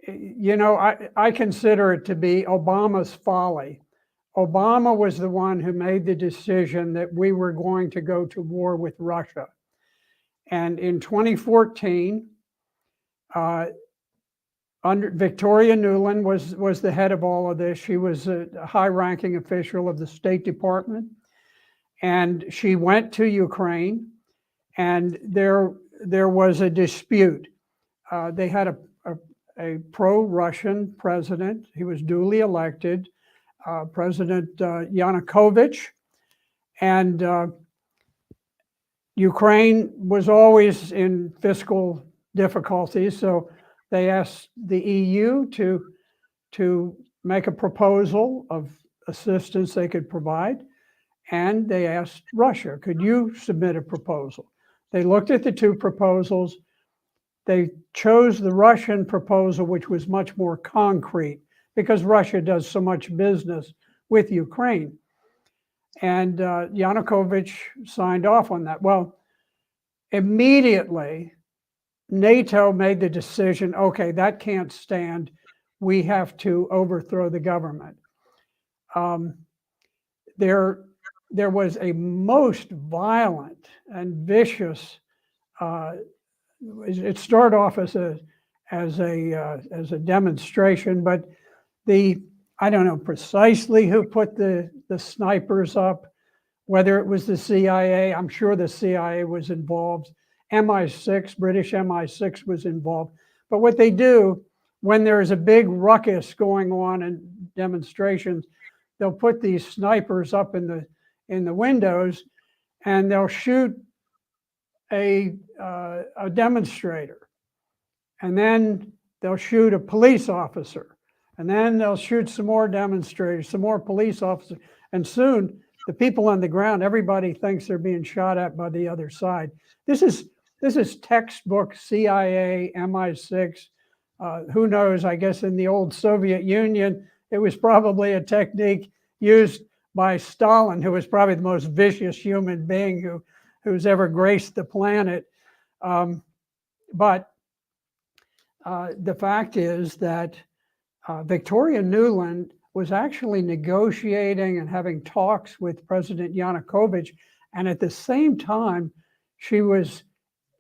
You know, I consider it to be Obama's folly. Obama was the one who made the decision that we were going to go to war with Russia. And in 2014, under Victoria Nuland was the head of all of this. She was a high-ranking official of the State Department, and she went to Ukraine, and there was a dispute. They had a pro-Russian president. He was duly elected, President Yanukovych, and Ukraine was always in fiscal difficulties, so they asked the EU to make a proposal of assistance they could provide, and they asked Russia, could you submit a proposal? They looked at the 2 proposals. They chose the Russian proposal, which was much more concrete, because Russia does so much business with Ukraine. And Yanukovych signed off on that. Well, immediately, NATO made the decision, okay, that can't stand. We have to overthrow the government. There was a most violent and vicious. It started off as a demonstration, but I don't know precisely who put the snipers up, whether it was the CIA. I'm sure the CIA was involved. MI6, British MI6 was involved. But what they do, when there's a big ruckus going on and demonstrations, they'll put these snipers up in the windows, and they'll shoot a demonstrator, and then they'll shoot a police officer, and then they'll shoot some more demonstrators, some more police officers, and soon the people on the ground, everybody thinks they're being shot at by the other side. This is textbook CIA, MI6. Who knows? I guess in the old Soviet Union, it was probably a technique used by Stalin, who was probably the most vicious human being who's ever graced the planet. But the fact is that Victoria Nuland was actually negotiating and having talks with President Yanukovych, and at the same time, she was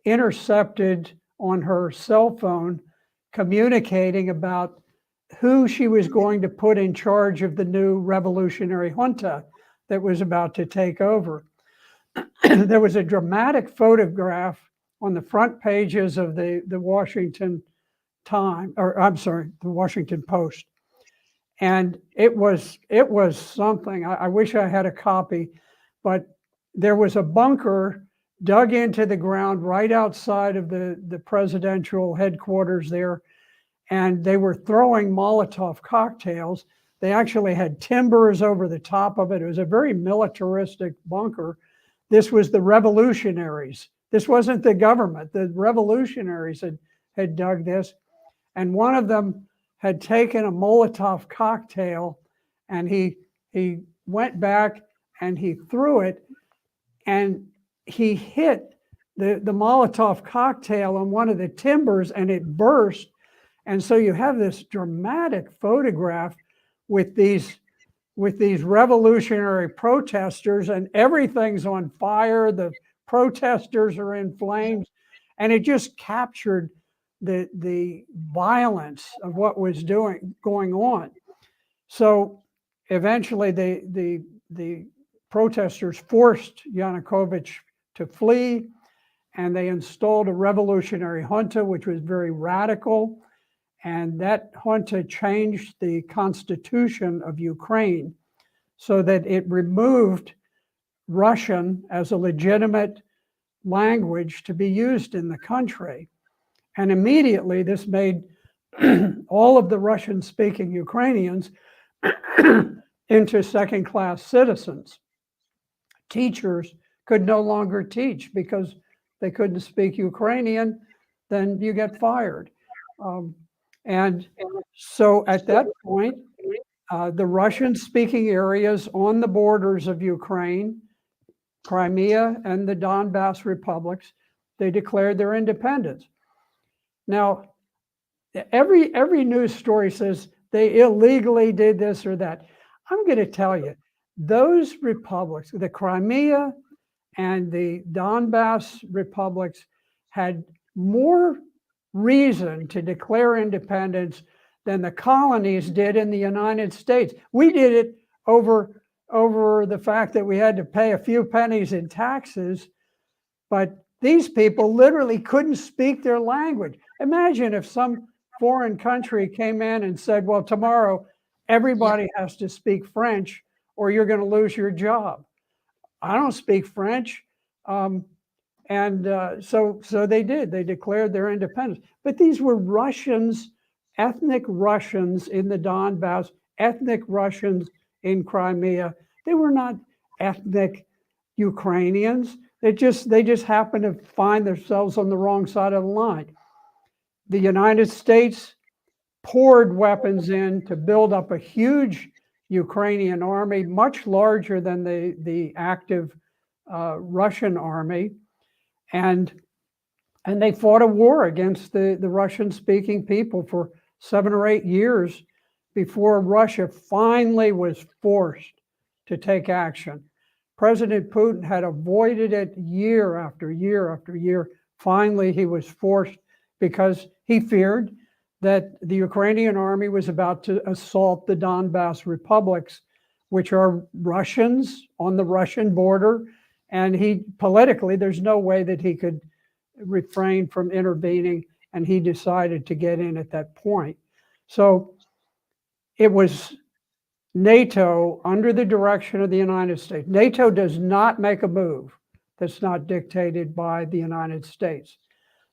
intercepted on her cell phone communicating about who she was going to put in charge of the new revolutionary junta that was about to take over. There was a dramatic photograph on the front pages of the Washington the Washington Post. And it was something. I wish I had a copy, but there was a bunker dug into the ground right outside of the presidential headquarters there, and they were throwing Molotov cocktails. They actually had timbers over the top of it. It was a very militaristic bunker. This was the revolutionaries. This wasn't the government. The revolutionaries had dug this, and one of them had taken a Molotov cocktail, and he went back and he threw it, and he hit the Molotov cocktail on one of the timbers, and it burst. And so you have this dramatic photograph with these revolutionary protesters, and everything's on fire. The protesters are in flames, and it just captured the violence of what was going on. So eventually the protesters forced Yanukovych to flee, and they installed a revolutionary junta, which was very radical. And that junta changed the constitution of Ukraine so that it removed Russian as a legitimate language to be used in the country. And immediately this made all of the Russian-speaking Ukrainians into second-class citizens. Teachers could no longer teach because they couldn't speak Ukrainian, then you get fired. And so at that point, the Russian-speaking areas on the borders of Ukraine, Crimea and the Donbass republics, they declared their independence. Now, every news story says they illegally did this or that. I'm going to tell you, those republics, the Crimea and the Donbass republics, had more reason to declare independence than the colonies did in the United States. We did it over the fact that we had to pay a few pennies in taxes, but these people literally couldn't speak their language. Imagine if some foreign country came in and said, well, tomorrow everybody has to speak French or you're going to lose your job. I don't speak French. So they did. They declared their independence. But these were Russians, ethnic Russians in the Donbass, ethnic Russians in Crimea. They were not ethnic Ukrainians. They just happened to find themselves on the wrong side of the line. The United States poured weapons in to build up a huge Ukrainian army, much larger than the active Russian army. And they fought a war against the Russian-speaking people for 7 or 8 years before Russia finally was forced to take action. President Putin had avoided it year after year after year. Finally, he was forced because he feared that the Ukrainian army was about to assault the Donbass republics, which are Russians on the Russian border. And politically, there's no way that he could refrain from intervening, and he decided to get in at that point. So it was NATO under the direction of the United States. NATO does not make a move that's not dictated by the United States.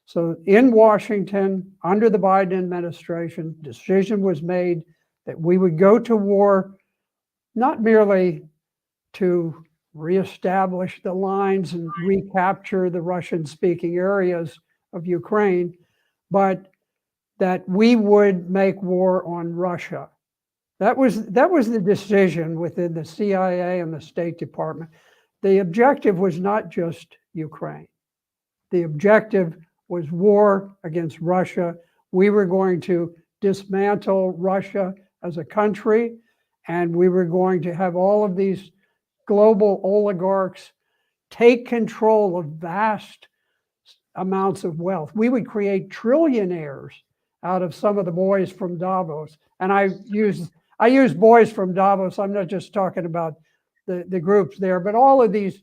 So in Washington, under the Biden administration, decision was made that we would go to war not merely to reestablish the lines and recapture the Russian-speaking areas of Ukraine, but that we would make war on Russia. That was the decision within the CIA and the State Department. The objective was not just Ukraine. The objective was war against Russia. We were going to dismantle Russia as a country, and we were going to have all of these global oligarchs take control of vast amounts of wealth. We would create trillionaires out of some of the boys from Davos. And I use boys from Davos. I'm not just talking about the groups there, but all of these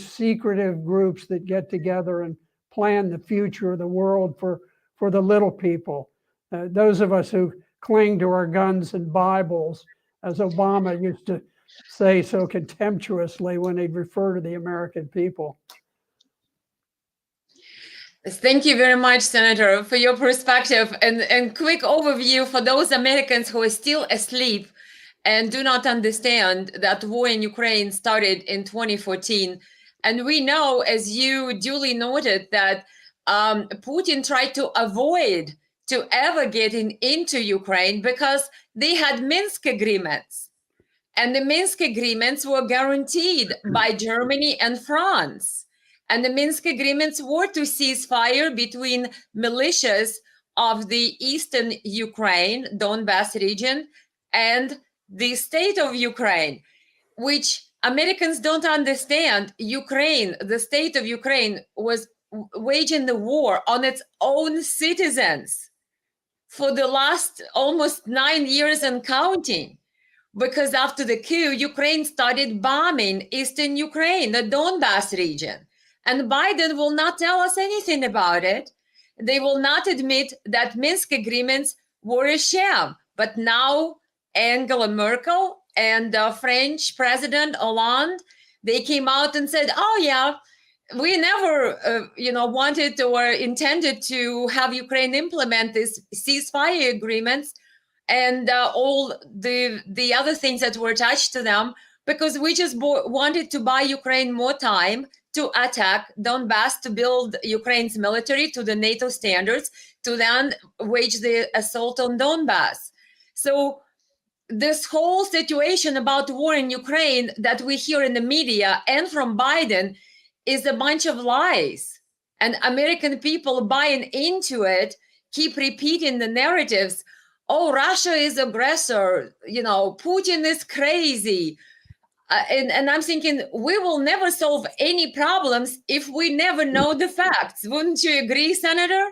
secretive groups that get together and plan the future of the world for the little people. Those of us who cling to our guns and Bibles, as Obama used to say so contemptuously when he'd refer to the American people. Thank you very much, Senator, for your perspective and quick overview for those Americans who are still asleep and do not understand that war in Ukraine started in 2014. And we know, as you duly noted, that Putin tried to avoid to ever getting into Ukraine because they had Minsk agreements. And the Minsk agreements were guaranteed by Germany and France. And the Minsk agreements were to cease fire between militias of the eastern Ukraine, Donbass region, and the state of Ukraine, which Americans don't understand. Ukraine, the state of Ukraine, was waging the war on its own citizens for the last almost 9 years and counting. Because after the coup, Ukraine started bombing eastern Ukraine, the Donbass region. And Biden will not tell us anything about it. They will not admit that Minsk agreements were a sham. But now Angela Merkel and French President Hollande, they came out and said, oh yeah, we never wanted or intended to have Ukraine implement these ceasefire agreements and all the other things that were attached to them, because we just wanted to buy Ukraine more time to attack Donbass, to build Ukraine's military to the NATO standards, to then wage the assault on Donbass. So this whole situation about war in Ukraine that we hear in the media and from Biden is a bunch of lies. And American people buying into it keep repeating the narratives. Oh, Russia is aggressor. Putin is crazy. And I'm thinking, we will never solve any problems if we never know the facts. Wouldn't you agree, Senator?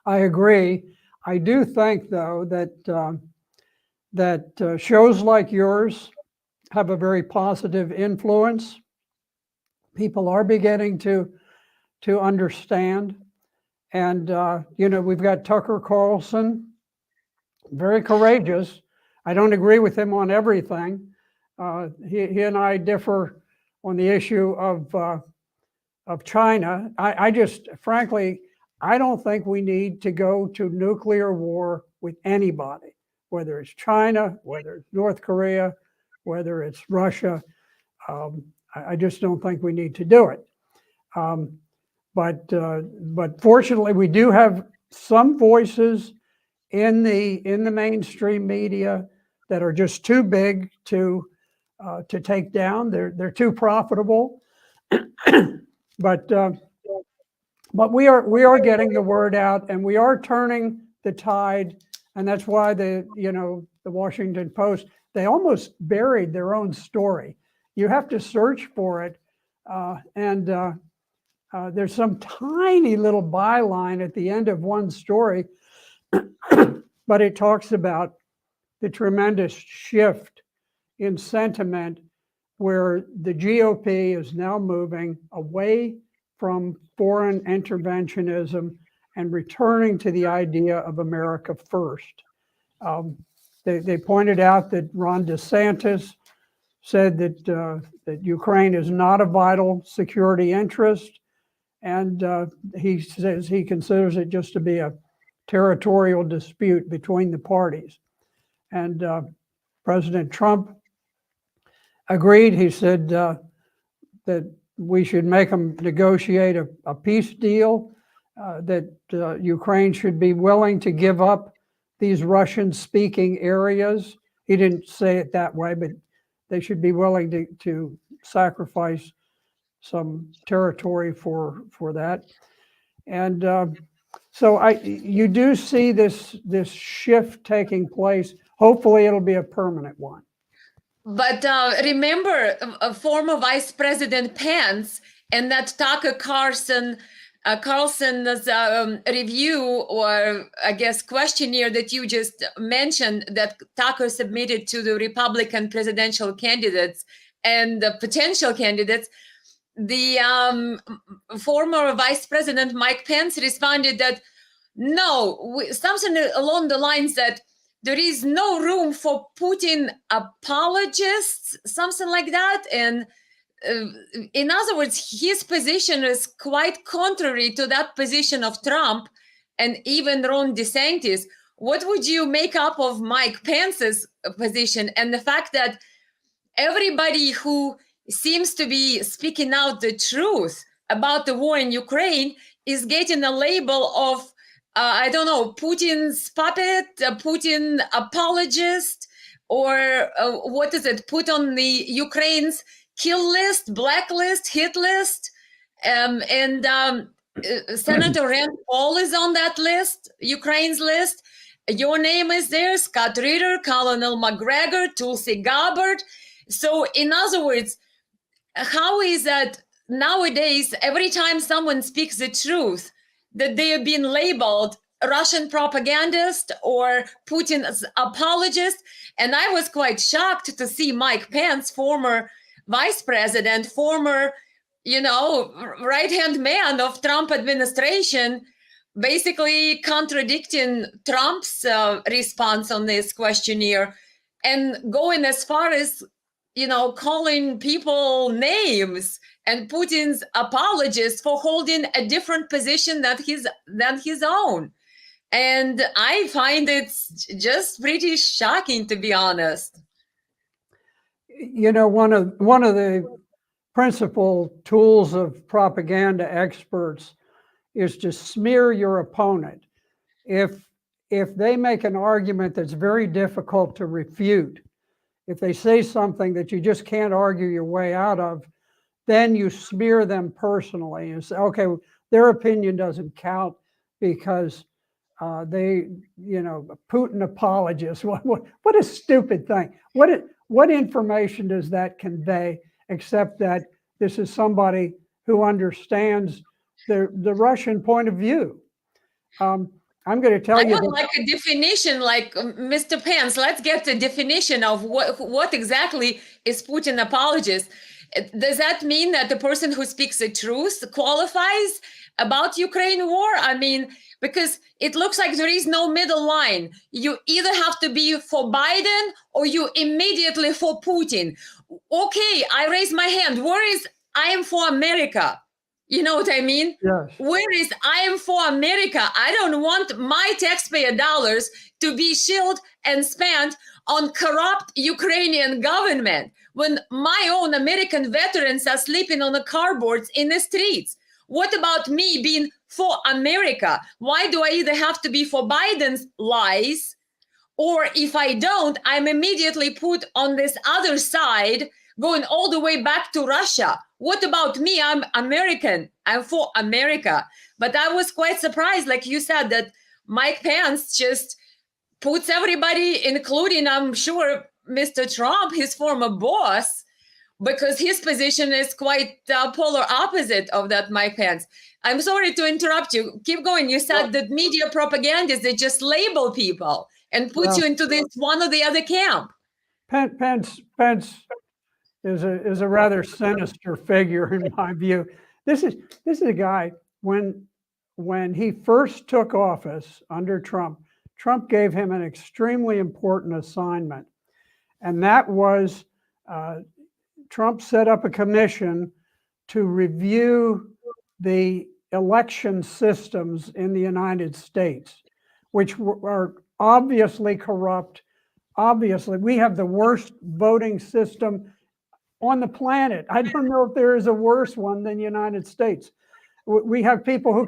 I agree. I do think, though, that shows like yours have a very positive influence. People are beginning to understand. And, we've got Tucker Carlson, very courageous. I don't agree with him on everything. He and I differ on the issue of China. I just, frankly, I don't think we need to go to nuclear war with anybody, whether it's China, whether it's North Korea, whether it's Russia. I just don't think we need to do it. But fortunately, we do have some voices in the mainstream media that are just too big to take down. They're too profitable. But we are getting the word out, and we are turning the tide. And that's why the Washington Post, they almost buried their own story. You have to search for it, and there's some tiny little byline at the end of one story, but it talks about the tremendous shift in sentiment where the GOP is now moving away from foreign interventionism and returning to the idea of America first. They pointed out that Ron DeSantis said that Ukraine is not a vital security interest, and he says he considers it just to be a territorial dispute between the parties. And President Trump agreed. He said that we should make them negotiate a peace deal, that Ukraine should be willing to give up these Russian-speaking areas. He didn't say it that way, but they should be willing to sacrifice some territory for that. And so you do see this shift taking place. Hopefully it'll be a permanent one. But remember, former Vice President Pence and that Tucker Carlson's review, or I guess questionnaire that you just mentioned, that Tucker submitted to the Republican presidential candidates and the potential candidates, the former Vice President Mike Pence responded that no, something along the lines that there is no room for Putin apologists, something like that. And in other words, his position is quite contrary to that position of Trump and even Ron DeSantis. What would you make up of Mike Pence's position and the fact that everybody who seems to be speaking out the truth about the war in Ukraine is getting a label of I don't know, Putin's puppet, Putin apologist, or what is it? Put on the Ukraine's kill list, blacklist, hit list. Senator Rand Paul is on that list, Ukraine's list. Your name is there, Scott Ritter, Colonel McGregor, Tulsi Gabbard. So in other words, how is that nowadays, every time someone speaks the truth, that they have been labeled Russian propagandist or Putin's apologist? And I was quite shocked to see Mike Pence, former vice president, former, right-hand man of Trump administration, basically contradicting Trump's response on this questionnaire and going as far as, calling people names and Putin's apologists for holding a different position than his own. And I find it just pretty shocking, to be honest. One of the principal tools of propaganda experts is to smear your opponent. If they make an argument that's very difficult to refute, if they say something that you just can't argue your way out of, then you smear them personally and say, okay, their opinion doesn't count because they, Putin apologists. What a stupid thing. What information does that convey except that this is somebody who understands the Russian point of view? I'm going to tell you. I would like a definition, like Mr. Pence. Let's get the definition of what exactly is Putin apologist. Does that mean that the person who speaks the truth qualifies about Ukraine war? I mean, because it looks like there is no middle line. You either have to be for Biden or you immediately for Putin. Okay, I raise my hand. Where is I am for America? You know what I mean? Yes. Where is I am for America? I don't want my taxpayer dollars to be shilled and spent on corrupt Ukrainian government when my own American veterans are sleeping on the cardboards in the streets. What about me being for America? Why do I either have to be for Biden's lies, or if I don't, I'm immediately put on this other side, going all the way back to Russia? What about me? I'm American. I'm for America. But I was quite surprised, like you said, that Mike Pence just puts everybody, including, I'm sure, Mr. Trump, his former boss, because his position is quite polar opposite of that Mike Pence. I'm sorry to interrupt you. Keep going. You said that media propagandists, they just label people and put you into this one or the other camp. Pence is a rather sinister figure in my view. This is a guy when he first took office under Trump. Trump gave him an extremely important assignment. And that was Trump set up a commission to review the election systems in the United States, which are obviously corrupt. Obviously, we have the worst voting system on the planet. I don't know if there is a worse one than the United States. We have people who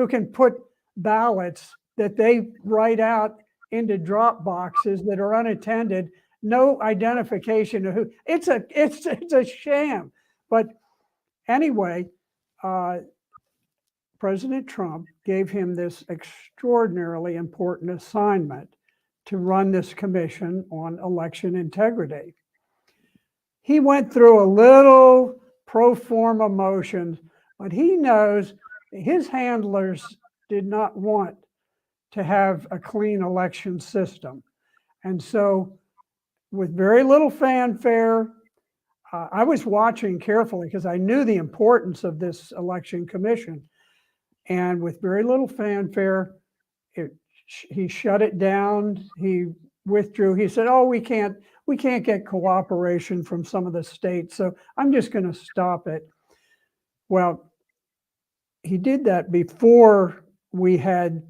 can put ballots that they write out into drop boxes that are unattended, no identification of who. It's a sham. But anyway, President Trump gave him this extraordinarily important assignment to run this commission on election integrity. He went through a little pro forma motions, but he knows his handlers did not want to have a clean election system. And so with very little fanfare, I was watching carefully because I knew the importance of this election commission. And with very little fanfare, he shut it down. He withdrew. He said, "Oh, we can't get cooperation from some of the states, so I'm just going to stop it." Well, he did that before we had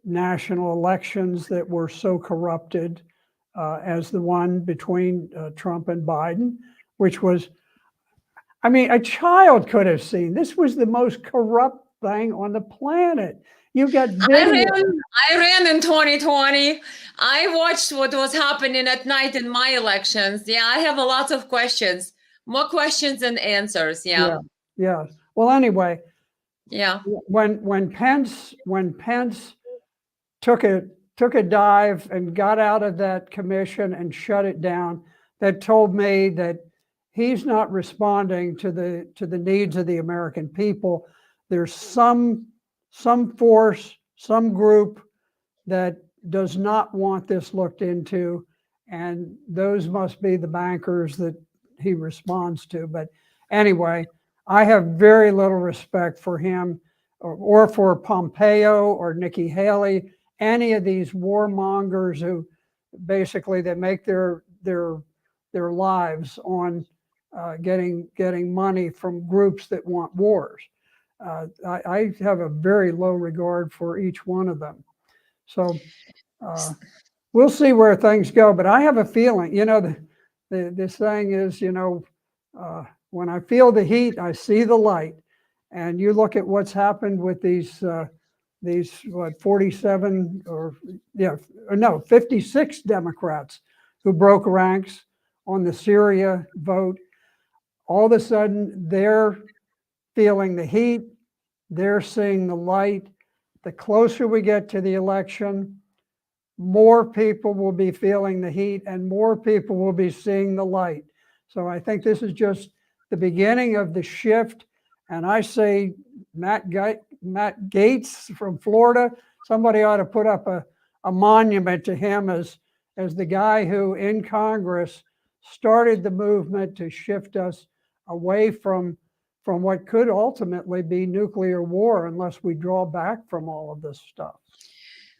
national elections that were so corrupted as the one between Trump and Biden, which was, I mean, a child could have seen. This was the most corrupt thing on the planet. You got I ran in 2020. I watched what was happening at night in my elections. Yeah, I have a lot of questions, more questions than answers. Yeah. Well, anyway, yeah. When Pence took a dive and got out of that commission and shut it down, that told me that he's not responding to the needs of the American people. There's some force, some group that does not want this looked into, and those must be the bankers that he responds to. But anyway, I have very little respect for him or for Pompeo or Nikki Haley, any of these warmongers who basically they make their lives on getting money from groups that want wars. I have a very low regard for each one of them. So we'll see where things go. But I have a feeling, the saying is, when I feel the heat, I see the light. And you look at what's happened with these 47 or 56 Democrats who broke ranks on the Syria vote. All of a sudden, they're feeling the heat, they're seeing the light. The closer we get to the election, more people will be feeling the heat and more people will be seeing the light. So I think this is just the beginning of the shift. And I say Matt Gaetz from Florida, somebody ought to put up a monument to him as the guy who in Congress started the movement to shift us away from what could ultimately be nuclear war unless we draw back from all of this stuff.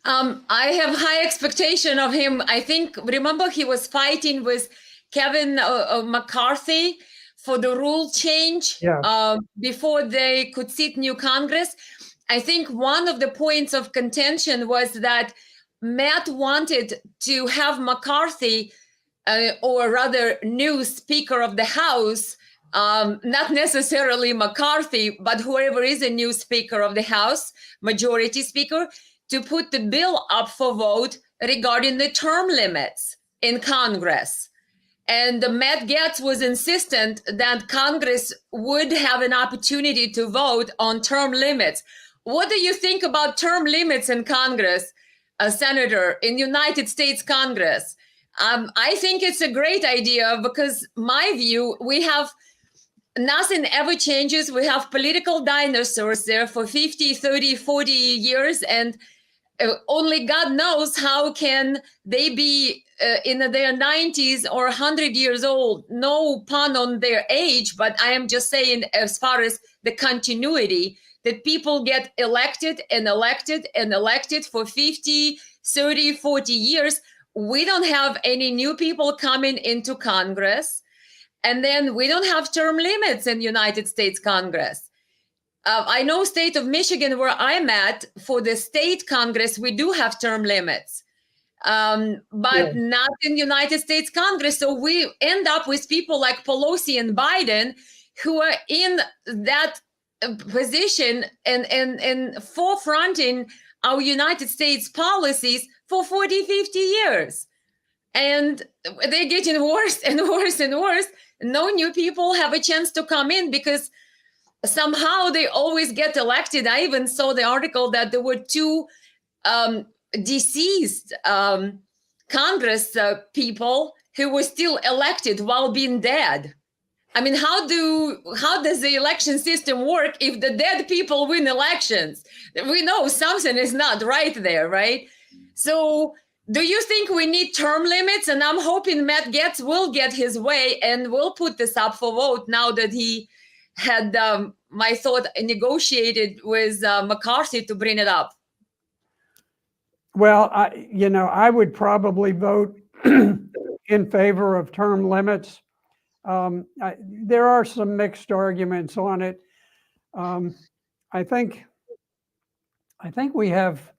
I have high expectation of him. I think, remember, he was fighting with Kevin McCarthy for the rule change before they could sit new Congress. I think one of the points of contention was that Matt wanted to have McCarthy, or rather new Speaker of the House, not necessarily McCarthy, but whoever is a new Speaker of the House, Majority Speaker, to put the bill up for vote regarding the term limits in Congress. And Matt Gaetz was insistent that Congress would have an opportunity to vote on term limits. What do you think about term limits in Congress, Senator, in United States Congress? I think it's a great idea because my view, we have nothing ever changes. We have political dinosaurs there for 50, 30, 40 years, and only God knows how can they be in their 90s or 100 years old. No pun on their age, but I am just saying as far as the continuity that people get elected and elected and elected for 50, 30, 40 years. We don't have any new people coming into Congress. And then we don't have term limits in United States Congress. I know state of Michigan, where I'm at, for the state Congress, we do have term limits, but not in United States Congress. So we end up with people like Pelosi and Biden, who are in that position and forefronting our United States policies for 40, 50 years. And they're getting worse and worse and worse. No new people have a chance to come in because somehow they always get elected. I even saw the article that there were two deceased Congress people who were still elected while being dead. I mean, how does the election system work if the dead people win elections? We know something is not right there, right? So do you think we need term limits? And I'm hoping Matt Gaetz will get his way and will put this up for vote now that he had, my thought, negotiated with McCarthy to bring it up. Well, I would probably vote in favor of term limits. There are some mixed arguments on it. I think we have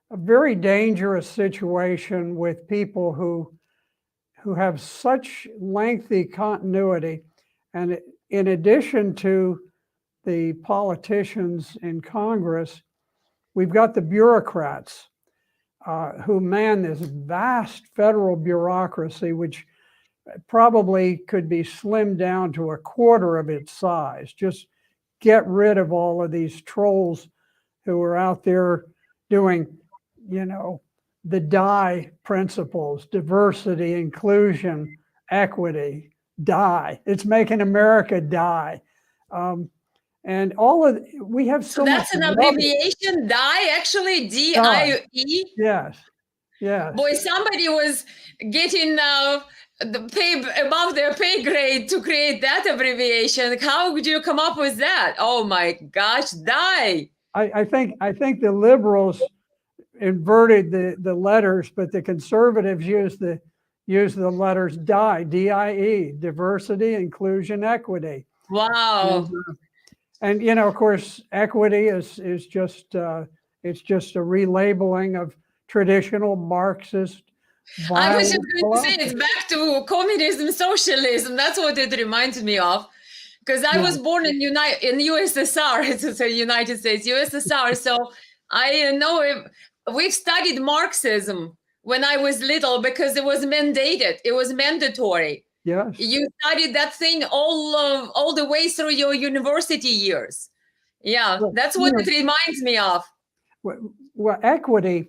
a very dangerous situation with people who have such lengthy continuity, and in addition to the politicians in Congress, we've got the bureaucrats who man this vast federal bureaucracy, which probably could be slimmed down to a quarter of its size. Just get rid of all of these trolls who are out there doing, the DIE principles: diversity, inclusion, equity. DIE. It's making America die. And we have so that's much. An abbreviation, DIE, actually, DIE? Yes. Boy, somebody was getting the pay above their pay grade to create that abbreviation. How would you come up with that? Oh my gosh, DIE. I think the liberals inverted the letters, but the conservatives use the letters DIE, D-I-E, diversity, inclusion, equity. Wow. And of course, equity is just it's just a relabeling of traditional Marxist. I was just going to say it's back to communism, socialism. That's what it reminds me of, because I was born in USSR. It's a United States, USSR. So I know we've studied Marxism when I was little because it was mandated. It was mandatory. Yes. You studied that thing all the way through your university years. Yeah, that's what it reminds me of. Well, equity.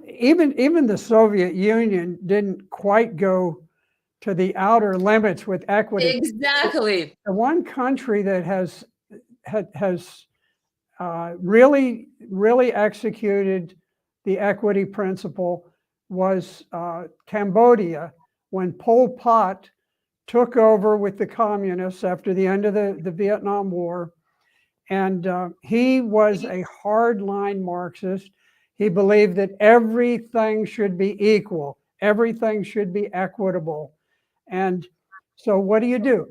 Even the Soviet Union didn't quite go to the outer limits with equity. Exactly. The one country that has really executed the equity principle was Cambodia, when Pol Pot took over with the communists after the end of the Vietnam War. And he was a hardline Marxist. He believed that everything should be equal, everything should be equitable. And so what do?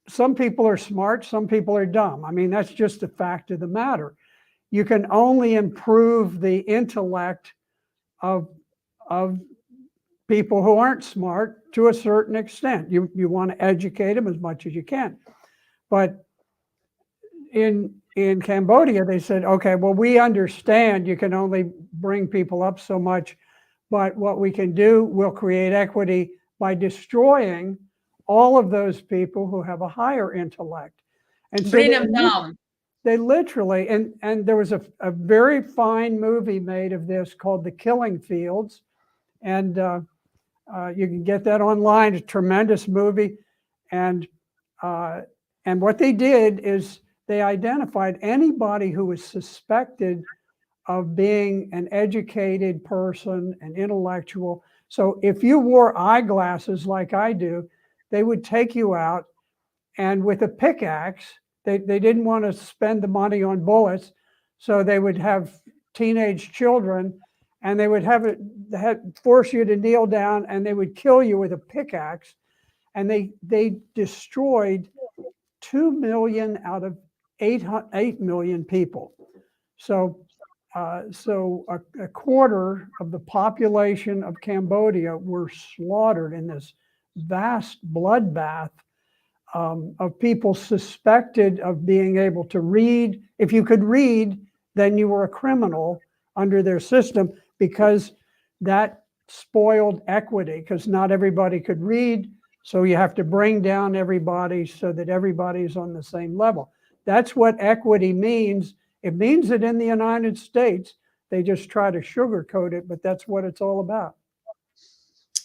Some people are smart, some people are dumb. I mean, that's just the fact of the matter. You can only improve the intellect of people who aren't smart to a certain extent. You want to educate them as much as you can. But in Cambodia, they said, okay, well, we understand you can only bring people up so much, but what we can do, we'll create equity by destroying all of those people who have a higher intellect. And so bring them down. They literally, and there was a very fine movie made of this called The Killing Fields. And you can get that online. It's a tremendous movie. And what they did is they identified anybody who was suspected of being an educated person, an intellectual. So if you wore eyeglasses like I do, they would take you out, and with a pickaxe, they didn't want to spend the money on bullets, so they would have teenage children, and they would force you to kneel down, and they would kill you with a pickaxe, and they destroyed 2 million out of 8 million people. So a quarter of the population of Cambodia were slaughtered in this vast bloodbath of people suspected of being able to read. If you could read, then you were a criminal under their system, because that spoiled equity, because not everybody could read. So you have to bring down everybody so that everybody's on the same level. That's what equity means. It means it in the United States. They just try to sugarcoat it, but that's what it's all about.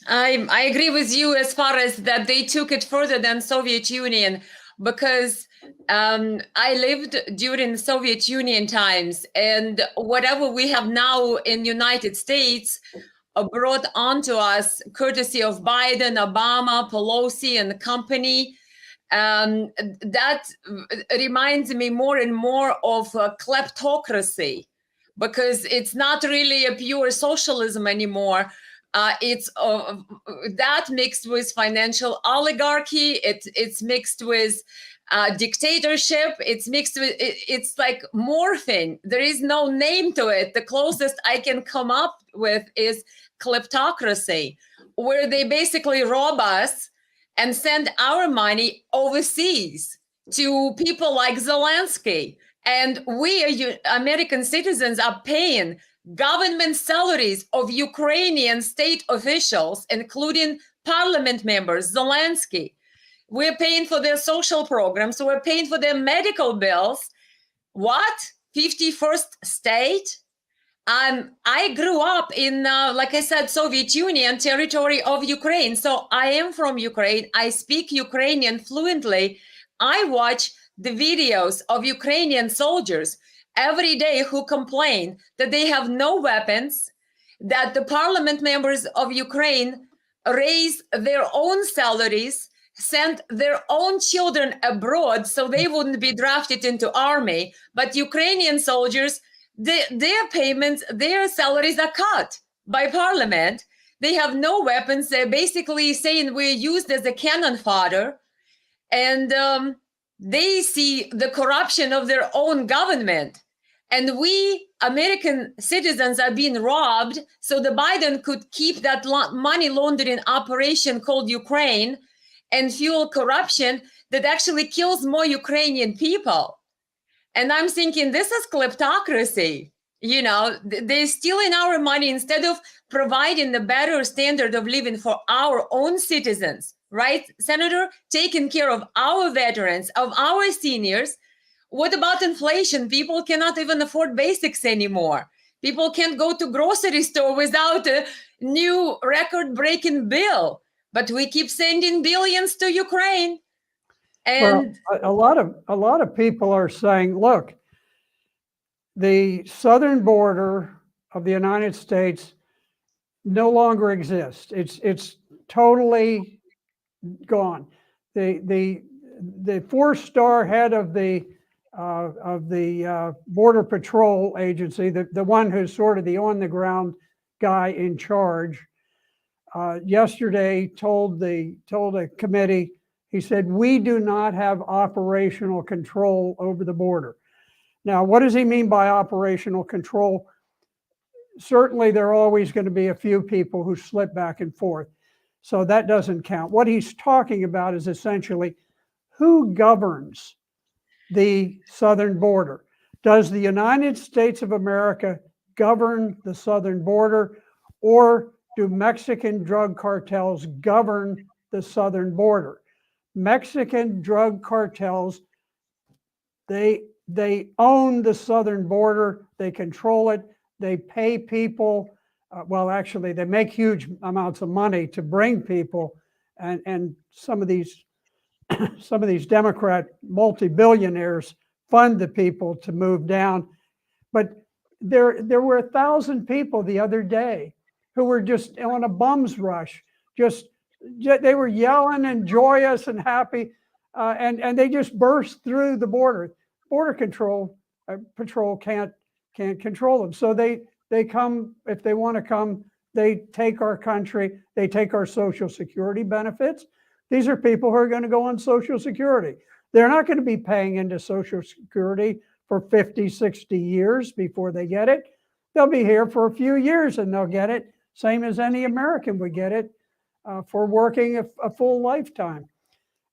I agree with you as far as that they took it further than Soviet Union, because I lived during Soviet Union times, and whatever we have now in United States brought onto us courtesy of Biden, Obama, Pelosi, and company. That reminds me more and more of kleptocracy, because it's not really a pure socialism anymore. It's that mixed with financial oligarchy. It's mixed with dictatorship. It's mixed with it's like morphine. There is no name to it. The closest I can come up with is kleptocracy, where they basically rob us and send our money overseas to people like Zelensky. And we American citizens are paying government salaries of Ukrainian state officials, including parliament members, Zelensky. We're paying for their social programs. We're paying for their medical bills. What? 51st state? I grew up in, like I said, Soviet Union territory of Ukraine. So I am from Ukraine. I speak Ukrainian fluently. I watch the videos of Ukrainian soldiers every day who complain that they have no weapons, that the parliament members of Ukraine raise their own salaries, send their own children abroad so they wouldn't be drafted into army. But Ukrainian soldiers, their payments, their salaries are cut by parliament. They have no weapons. They're basically saying we're used as a cannon fodder. And they see the corruption of their own government. And we American citizens are being robbed so the Biden could keep that money laundering operation called Ukraine and fuel corruption that actually kills more Ukrainian people. And I'm thinking, this is kleptocracy. You know, they're stealing our money instead of providing a better standard of living for our own citizens, right, Senator? Taking care of our veterans, of our seniors. What about inflation? People cannot even afford basics anymore. People can't go to grocery store without a new record-breaking bill. But we keep sending billions to Ukraine. And well, a lot of people are saying, look, the southern border of the United States no longer exists. It's totally gone. The 4-star head of the Border Patrol Agency, the one who's sort of the on-the-ground guy in charge, yesterday told a committee, he said, we do not have operational control over the border. Now, what does he mean by operational control? Certainly, there are always going to be a few people who slip back and forth. So that doesn't count. What he's talking about is essentially who governs the southern border. Does the United States of America govern the southern border, or do Mexican drug cartels govern the southern border? Mexican drug cartels, they own the southern border, they control it, they pay people, well, actually, they make huge amounts of money to bring people, and some of these Democrat multi-billionaires fund the people to move down. But there were 1,000 people the other day who were just on a bum's rush. They were yelling and joyous and happy. and they just burst through the border. Border patrol can't control them, so they come if they want to come. They take our country. They take our Social Security benefits. These are people who are going to go on Social Security. They're not going to be paying into Social Security for 50, 60 years before they get it. They'll be here for a few years and they'll get it, same as any American would get it for working a full lifetime.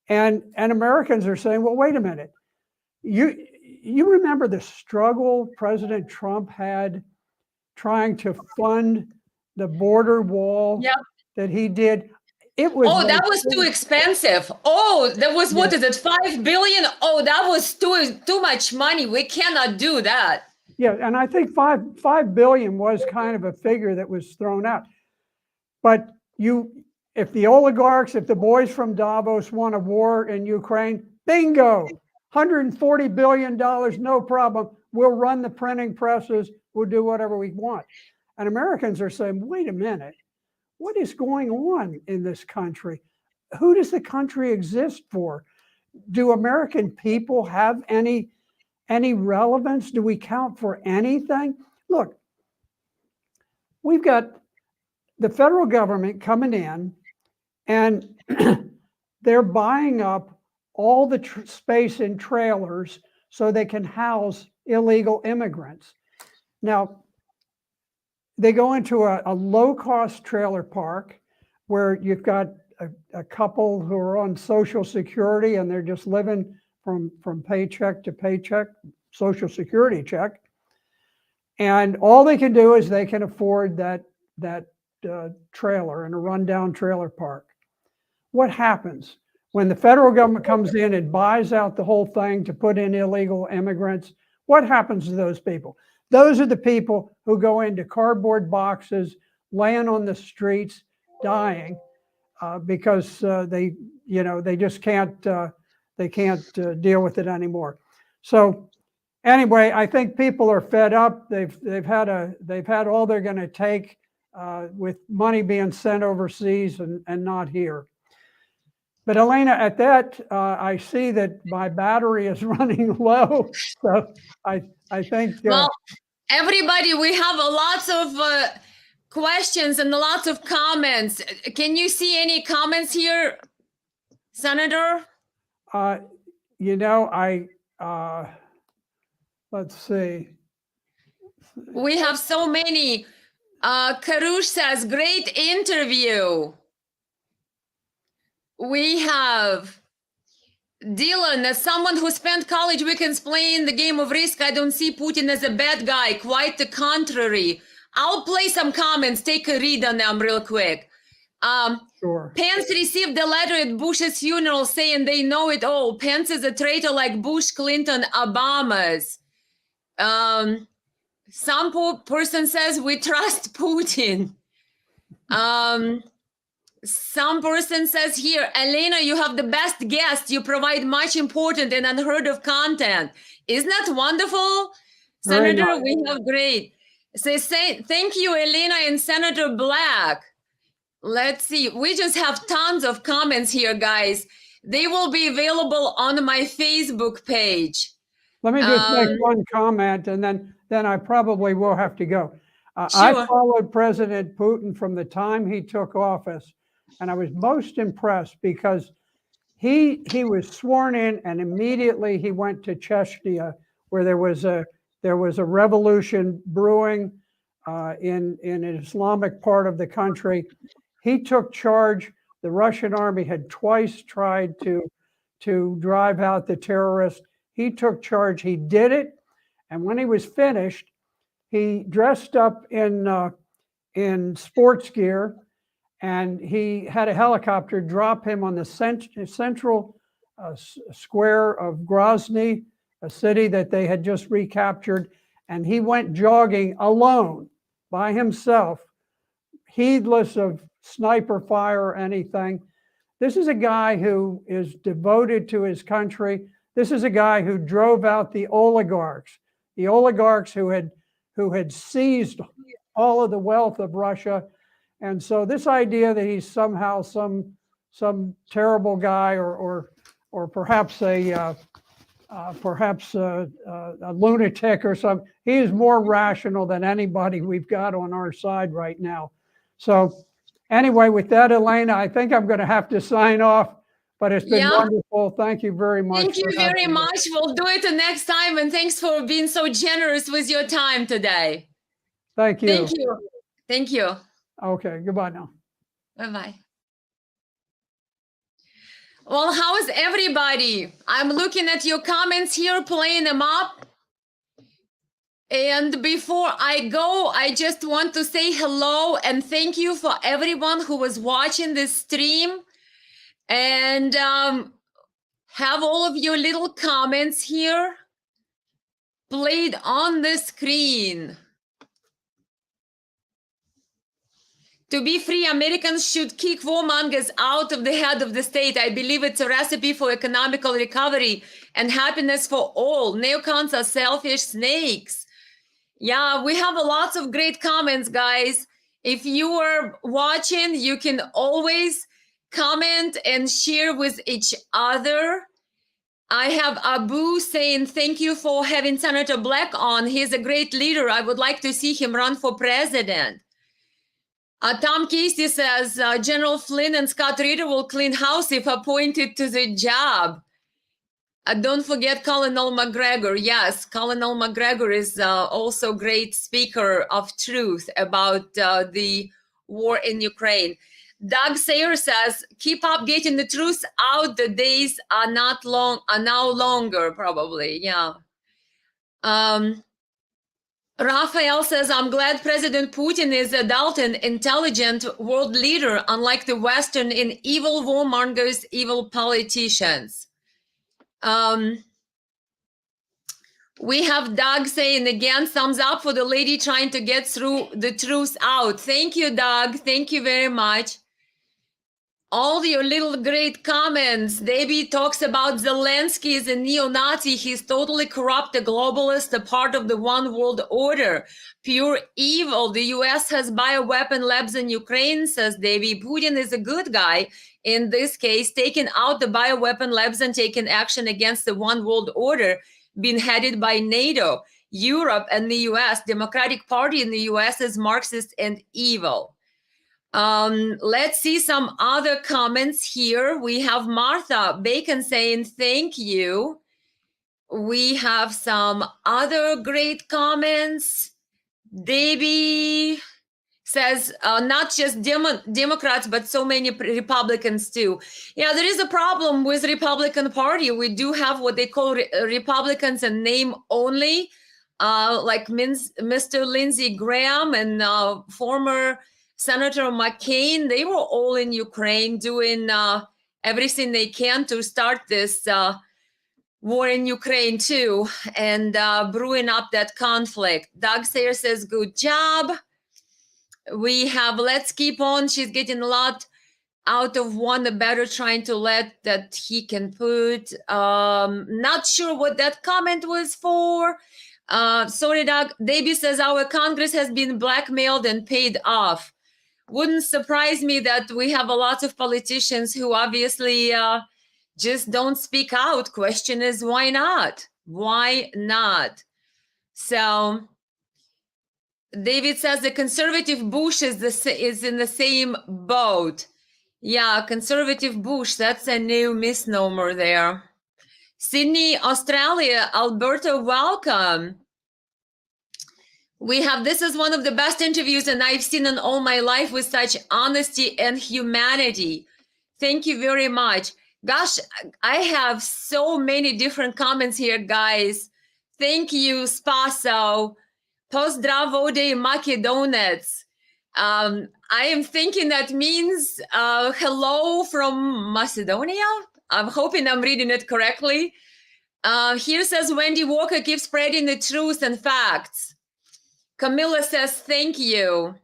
And Americans are saying, well, wait a minute. You remember the struggle President Trump had trying to fund the border wall that he did? It was that was too expensive. That was, what is it, $5 billion? That was too much money. We cannot do that. Yeah, and I think $5 billion was kind of a figure that was thrown out. But if the oligarchs, if the boys from Davos want a war in Ukraine, bingo, $140 billion, no problem. We'll run the printing presses. We'll do whatever we want. And Americans are saying, wait a minute, what is going on in this country? Who does the country exist for? Do American people have any relevance? Do we count for anything? Look, we've got the federal government coming in and they're buying up all the space in trailers so they can house illegal immigrants. Now, they go into a low-cost trailer park where you've got a couple who are on Social Security and they're just living from paycheck to paycheck, Social Security check. And all they can do is they can afford that trailer in a rundown trailer park. What happens when the federal government comes in and buys out the whole thing to put in illegal immigrants? What happens to those people? Those are the people who go into cardboard boxes, laying on the streets, dying because they just can't deal with it anymore. So anyway, I think people are fed up. They've had all they're going to take with money being sent overseas and not here. But Elena, at that, I see that my battery is running low. So I think. Well, everybody, we have lots of questions and lots of comments. Can you see any comments here, Senator? Let's see. We have so many. Karush says, great interview. We have Dylan, as someone who spent college weekends playing the game of Risk, I don't see Putin as a bad guy, quite the contrary. I'll play some comments, take a read on them real quick. Sure. Pence received a letter at Bush's funeral saying they know it all. Pence is a traitor like Bush, Clinton, Obama's. Some person says we trust Putin. Some person says here, Elena, you have the best guest. You provide much important and unheard of content. Isn't that wonderful? Senator, nice. We have great. Say thank you, Elena and Senator Black. Let's see. We just have tons of comments here, guys. They will be available on my Facebook page. Let me just make one comment, and then I probably will have to go. Sure. I followed President Putin from the time he took office, and I was most impressed because he was sworn in, and immediately he went to Chechnya, where there was a revolution brewing in an Islamic part of the country. He took charge. The Russian army had twice tried to drive out the terrorists. He took charge. He did it, and when he was finished, he dressed up in sports gear, and he had a helicopter drop him on the central square of Grozny, a city that they had just recaptured, and he went jogging alone by himself, heedless of sniper fire or anything. This is a guy who is devoted to his country. This is a guy who drove out the oligarchs who had seized all of the wealth of Russia. And so this idea that he's somehow some terrible guy or or perhaps a lunatic or something. He is more rational than anybody we've got on our side right now. So anyway, with that, Elena, I think I'm going to have to sign off, but it's been wonderful. Thank you very much. Thank you very much. We'll do it the next time. And thanks for being so generous with your time today. Thank you. Thank you. Thank you. Okay, goodbye now. Bye-bye. Well, how is everybody? I'm looking at your comments here, playing them up. And before I go, I just want to say hello and thank you for everyone who was watching this stream. And have all of your little comments here played on the screen. To be free, Americans should kick warmongers out of the head of the state. I believe it's a recipe for economical recovery and happiness for all. Neocons are selfish snakes. Yeah, we have lots of great comments, guys. If you are watching, you can always comment and share with each other. I have Abu saying, thank you for having Senator Black on. He's a great leader. I would like to see him run for president. Tom Casey says, General Flynn and Scott Ritter will clean house if appointed to the job. Don't forget Colonel McGregor. Yes, Colonel McGregor is also a great speaker of truth about the war in Ukraine. Doug Sayer says, keep up getting the truth out. The days are now longer, probably. Yeah. Raphael says, I'm glad President Putin is adult and intelligent world leader, unlike the Western and evil warmongers, evil politicians. We have Doug saying again, thumbs up for the lady trying to get through the truth out. Thank you, Doug. Thank you very much. All your little great comments. Debbie talks about Zelensky as a neo-Nazi. He's totally corrupt, a globalist, a part of the one world order. Pure evil. The US has bioweapon labs in Ukraine, says Debbie. Putin is a good guy. In this case, taking out the bioweapon labs and taking action against the one world order being headed by NATO, Europe, and the US. Democratic Party in the US is Marxist and evil. Let's see some other comments here. We have Martha Bacon saying thank you. We have some other great comments. Debbie says not just Democrats, but so many Republicans too. Yeah, there is a problem with Republican Party. We do have what they call Republicans in name only, like Mr. Lindsey Graham and former Senator McCain. They were all in Ukraine doing everything they can to start this war in Ukraine too, and brewing up that conflict. Doug Sayer says, good job. We have Let's Keep On. She's getting a lot out of one, the better trying to let that he can put. Not sure what that comment was for. Sorry, Doug. Debbie says our Congress has been blackmailed and paid off. Wouldn't surprise me that we have a lot of politicians who obviously just don't speak out. Question is, why not? Why not? So David says the conservative Bush is in the same boat. Yeah, conservative Bush, that's a new misnomer there. Sydney, Australia, Alberta, welcome. We have, this is one of the best interviews and I've seen in all my life with such honesty and humanity. Thank you very much. Gosh, I have so many different comments here, guys. Thank you, Spaso. Pozdravode Makedonets. I am thinking that means hello from Macedonia. I'm hoping I'm reading it correctly. Here says Wendy Walker keeps spreading the truth and facts. Camilla says thank you.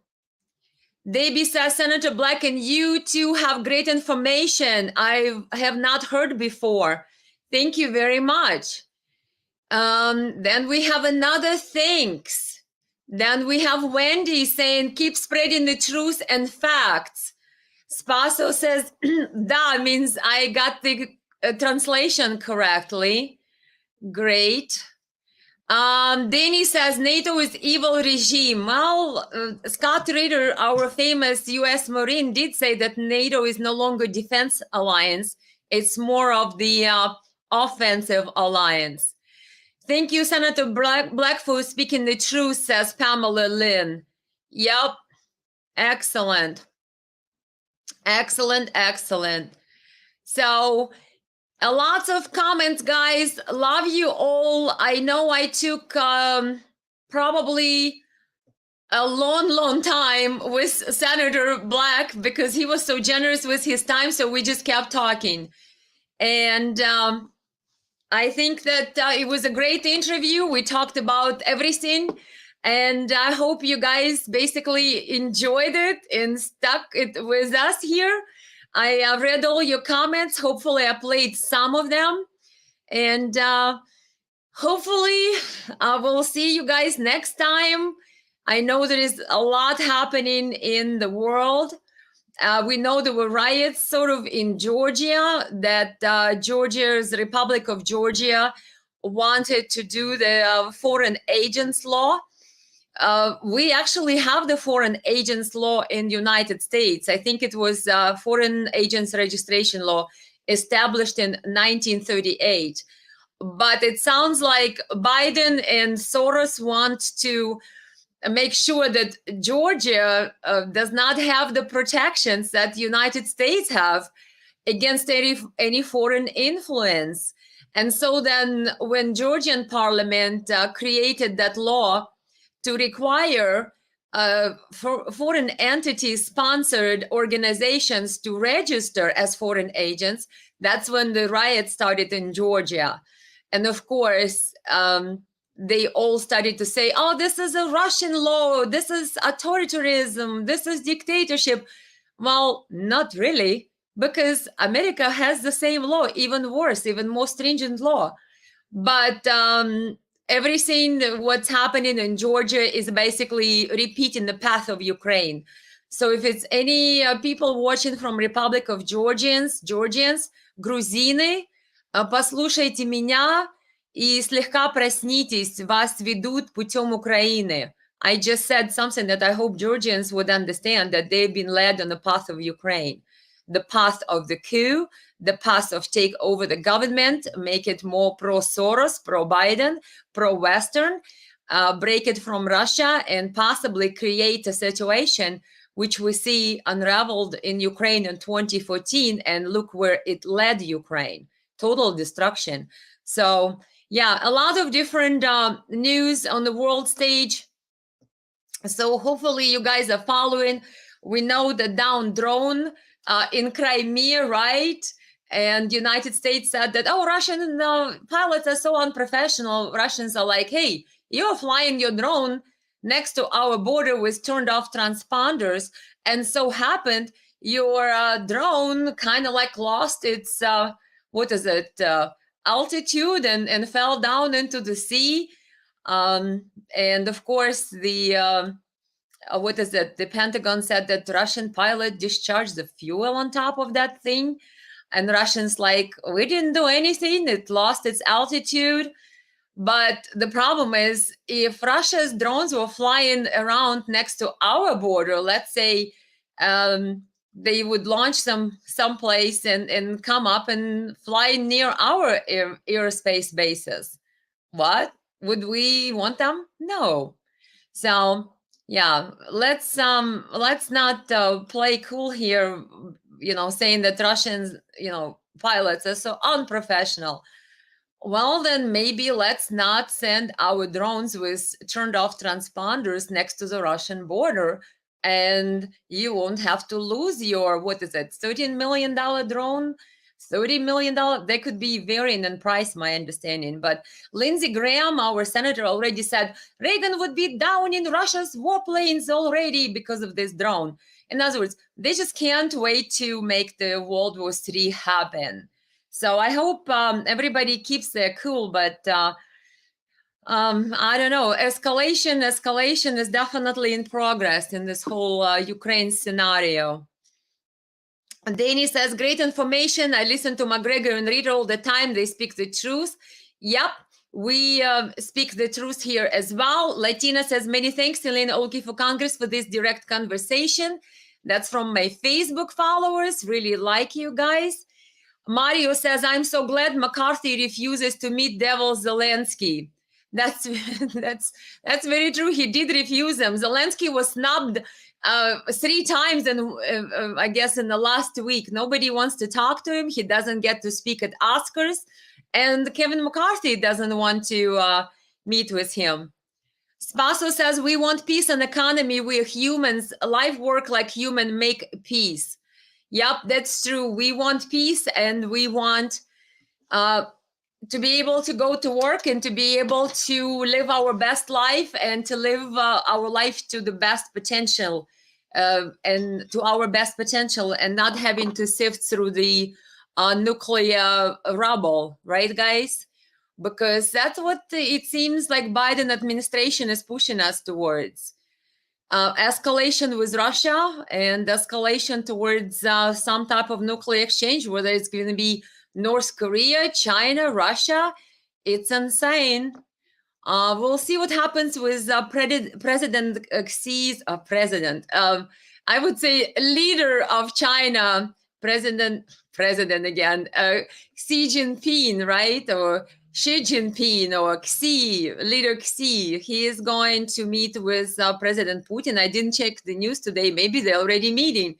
Debbie says Senator Black and you too have great information I have not heard before. Thank you very much. Then we have another thanks. Then we have Wendy saying, keep spreading the truth and facts. Spaso says, that means I got the translation correctly. Great. Danny says NATO is evil regime. Well, Scott Ritter, our famous U.S. Marine, did say that NATO is no longer defense alliance. It's more of the offensive alliance. Thank you, Senator Blackfoot, speaking the truth, says Pamela Lynn. Yep. Excellent. Excellent, excellent. So, a lot of comments, guys. Love you all. I know I took probably a long time with Senator Black because he was so generous with his time. So we just kept talking. And I think that it was a great interview. We talked about everything. And I hope you guys basically enjoyed it and stuck it with us here. I read all your comments. Hopefully I played some of them. And hopefully we'll see you guys next time. I know there is a lot happening in the world. We know there were riots sort of in Georgia, that Georgia's Republic of Georgia wanted to do the foreign agents law. We actually have the foreign agents law in the United States. I think it was foreign agents registration law established in 1938. But it sounds like Biden and Soros want to make sure that Georgia does not have the protections that the United States have against any foreign influence. And so then when Georgian parliament created that law to require foreign entity-sponsored organizations to register as foreign agents, that's when the riots started in Georgia. And of course, they all started to say, oh, this is a Russian law, this is authoritarianism, this is dictatorship. Well, not really, because America has the same law, even worse, even more stringent law. But everything what's happening in Georgia is basically repeating the path of Ukraine. So if it's any people watching from Republic of Georgians, грузины, послушайте меня и слегка проснитесь, вас ведут путем Украины. I just said something that I hope Georgians would understand, that they've been led on the path of Ukraine, the path of the coup, the path of take over the government, make it more pro-Soros, pro-Biden, pro-Western, break it from Russia, and possibly create a situation which we see unraveled in Ukraine in 2014, and look where it led Ukraine, total destruction. So yeah, a lot of different news on the world stage. So hopefully you guys are following. We know the down drone in Crimea, right? And the United States said that, oh, Russian pilots are so unprofessional. Russians are like, hey, you're flying your drone next to our border with turned off transponders. And so happened your drone kind of like lost its, altitude and fell down into the sea. And of course, the Pentagon said that the Russian pilot discharged the fuel on top of that thing. And Russians like, we didn't do anything. It lost its altitude. But the problem is, if Russia's drones were flying around next to our border, let's say they would launch them someplace and come up and fly near our airspace bases. What? Would we want them? No. So yeah, let's not play cool here, saying that Russians, pilots are so unprofessional. Well, then maybe let's not send our drones with turned off transponders next to the Russian border, and you won't have to lose your, $13 million drone? $30 million, they could be varying in price, my understanding. But Lindsey Graham, our senator, already said Reagan would be down in Russia's warplanes already because of this drone. In other words, they just can't wait to make the World War III happen. So I hope everybody keeps their cool, but I don't know. Escalation is definitely in progress in this whole Ukraine scenario. Danny says, great information. I listen to McGregor and Reader all the time. They speak the truth. Yep, we speak the truth here as well. Latina says, many thanks, Elena Olki for Congress, for this direct conversation. That's from my Facebook followers. Really like you guys. Mario says, I'm so glad McCarthy refuses to meet Devil Zelensky. That's that's very true. He did refuse him. Zelensky was snubbed 3 times, and I guess in the last week, nobody wants to talk to him. He doesn't get to speak at Oscars, and Kevin McCarthy doesn't want to meet with him. Spaso says, we want peace and economy. We're humans. Life work like human, make peace. Yep, that's true. We want peace, and we want to be able to go to work and to be able to live our best life and to live our life to the best potential and to our best potential, and not having to sift through the nuclear rubble, right, guys? Because that's what it seems like Biden administration is pushing us towards. Escalation with Russia and escalation towards some type of nuclear exchange, whether it's going to be North Korea, China, Russia. It's insane. We'll see what happens with President Xi's I would say leader of China, President again, Xi Jinping, right? Or Xi Jinping or Xi, leader Xi. He is going to meet with President Putin. I didn't check the news today. Maybe they're already meeting.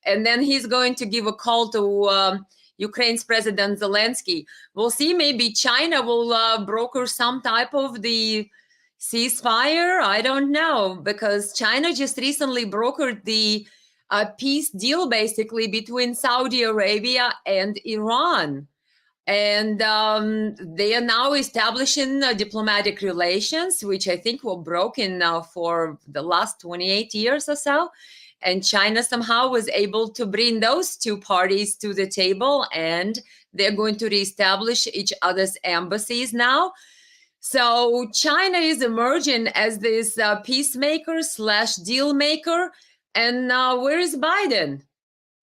And then he's going to give a call to Ukraine's President Zelensky. We'll see. Maybe China will broker some type of the ceasefire. I don't know, because China just recently brokered the peace deal basically between Saudi Arabia and Iran. And they are now establishing diplomatic relations, which I think were broken now for the last 28 years or so. And China somehow was able to bring those two parties to the table, and they're going to reestablish each other's embassies now. So China is emerging as this peacemaker / deal maker. And where is Biden?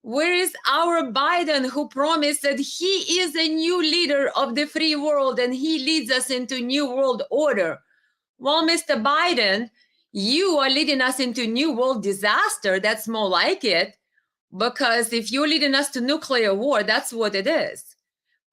Where is our Biden, who promised that he is a new leader of the free world and he leads us into new world order? Well, Mr. Biden, you are leading us into new world disaster. That's more like it, because if you're leading us to nuclear war, that's what it is,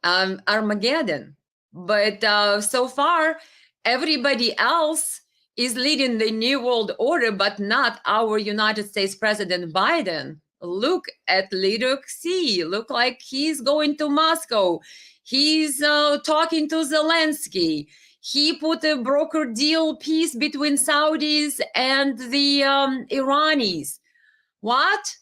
Armageddon. But so far, everybody else is leading the new world order, but not our United States President Biden. Look at leader Xi. Look like he's going to Moscow. He's talking to Zelensky. He put a broker deal peace between Saudis and the Iranis. What?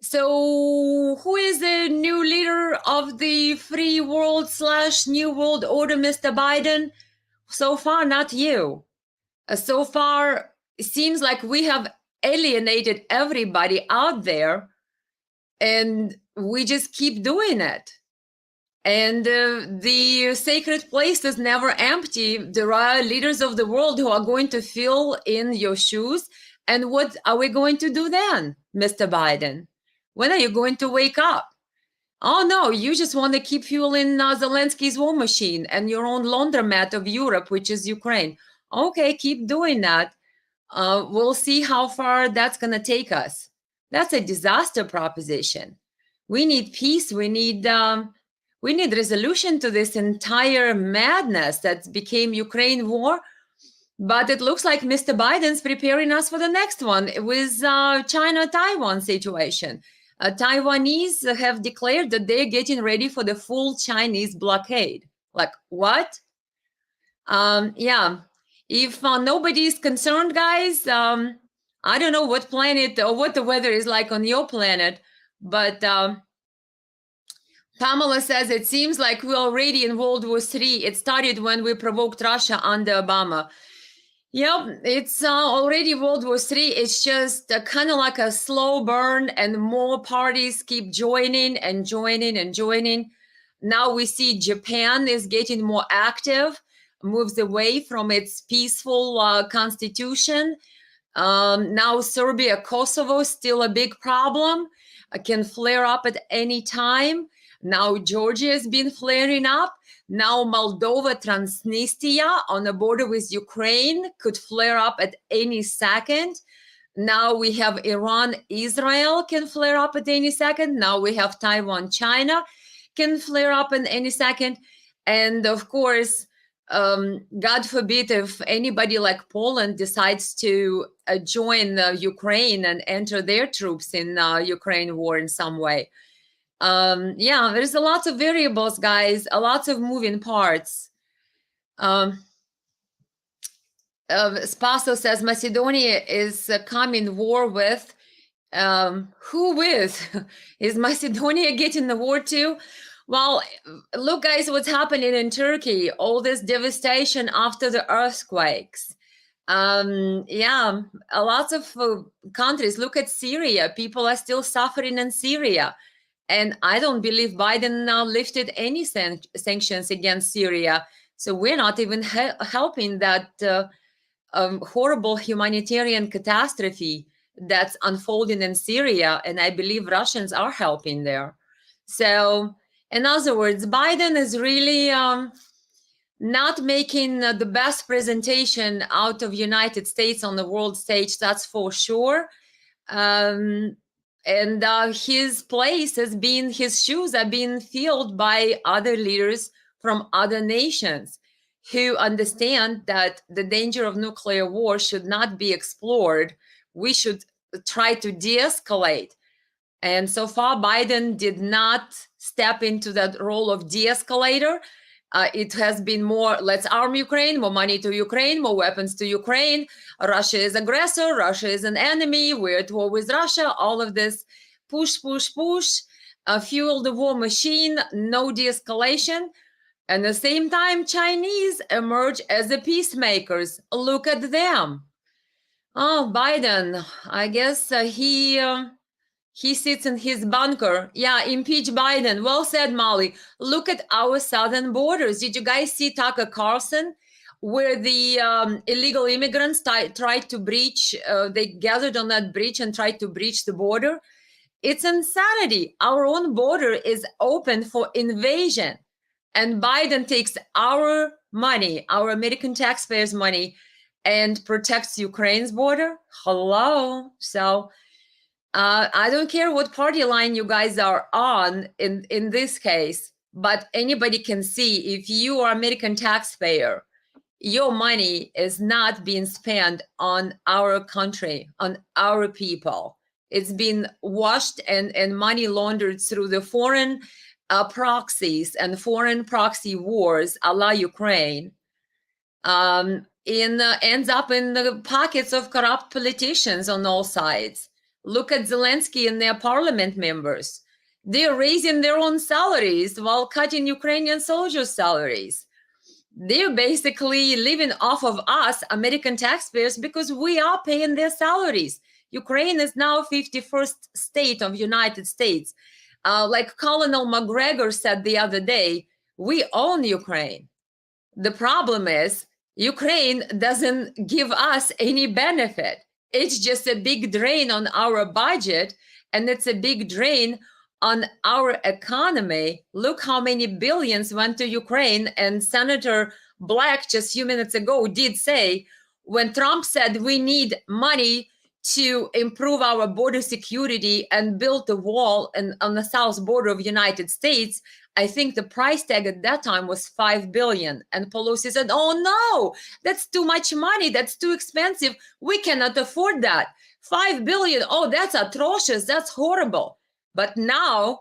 So who is the new leader of the free world / new world order, Mr. Biden? So far, not you. So far, it seems like we have alienated everybody out there, and we just keep doing it. And the sacred place is never empty. There are leaders of the world who are going to fill in your shoes. And what are we going to do then, Mr. Biden? When are you going to wake up? Oh, no, you just want to keep fueling Zelensky's war machine and your own laundromat of Europe, which is Ukraine. Okay, keep doing that. We'll see how far that's going to take us. That's a disaster proposition. We need peace. We need resolution to this entire madness that became Ukraine war. But it looks like Mr. Biden's preparing us for the next one with China-Taiwan situation. Taiwanese have declared that they're getting ready for the full Chinese blockade. Like, what? Yeah. If nobody is concerned, guys, I don't know what planet or what the weather is like on your planet, but Pamela says, it seems like we're already in World War III. It started when we provoked Russia under Obama. Yep, it's already World War III. It's just kind of like a slow burn, and more parties keep joining and joining and joining. Now we see Japan is getting more active, moves away from its peaceful constitution. Now Serbia, Kosovo, still a big problem, can flare up at any time. Now Georgia has been flaring up. Now Moldova, Transnistria on the border with Ukraine could flare up at any second. Now we have Iran, Israel can flare up at any second. Now we have Taiwan, China can flare up in any second. And of course, God forbid if anybody like Poland decides to join Ukraine and enter their troops in Ukraine war in some way. Yeah, there's a lot of variables, guys, a lot of moving parts. Spaso says Macedonia is coming war with. Who with? Is Macedonia getting the war too? Well, look, guys, what's happening in Turkey, all this devastation after the earthquakes. Yeah, a lot of countries, look at Syria. People are still suffering in Syria. And I don't believe Biden lifted any sanctions against Syria. So we're not even helping that horrible humanitarian catastrophe that's unfolding in Syria. And I believe Russians are helping there. So, in other words, Biden is really not making the best presentation out of United States on the world stage, that's for sure. And his place has been, his shoes are being filled by other leaders from other nations who understand that the danger of nuclear war should not be explored. We should try to de-escalate. And so far, Biden did not step into that role of de-escalator. It has been more, let's arm Ukraine, more money to Ukraine, more weapons to Ukraine. Russia is aggressor, Russia is an enemy, we're at war with Russia. All of this push, push, push, fuel the war machine, no de-escalation. At the same time, Chinese emerge as the peacemakers. Look at them. Oh, Biden, I guess he sits in his bunker. Yeah, impeach Biden. Well said, Molly. Look at our southern borders. Did you guys see Tucker Carlson, where the illegal immigrants tried to breach, they gathered on that bridge and tried to breach the border? It's insanity. Our own border is open for invasion. And Biden takes our money, our American taxpayers' money, and protects Ukraine's border. Hello. So I don't care what party line you guys are on in this case, but anybody can see if you are American taxpayer, your money is not being spent on our country, on our people. It's been washed and money laundered through the foreign proxies and foreign proxy wars a la Ukraine. Ends up in the pockets of corrupt politicians on all sides. Look at Zelensky and their parliament members. They're raising their own salaries while cutting Ukrainian soldiers' salaries. They're basically living off of us, American taxpayers, because we are paying their salaries. Ukraine is now 51st state of United States. Like Colonel McGregor said the other day, we own Ukraine. The problem is Ukraine doesn't give us any benefit. It's just a big drain on our budget, and it's a big drain on our economy. Look how many billions went to Ukraine. And Senator Black just a few minutes ago did say, when Trump said we need money to improve our border security and build the wall on the south border of the United States, I think the price tag at that time was $5 billion. And Pelosi said, oh no, that's too much money. That's too expensive. We cannot afford that. $5 billion, oh, that's atrocious. That's horrible. But now,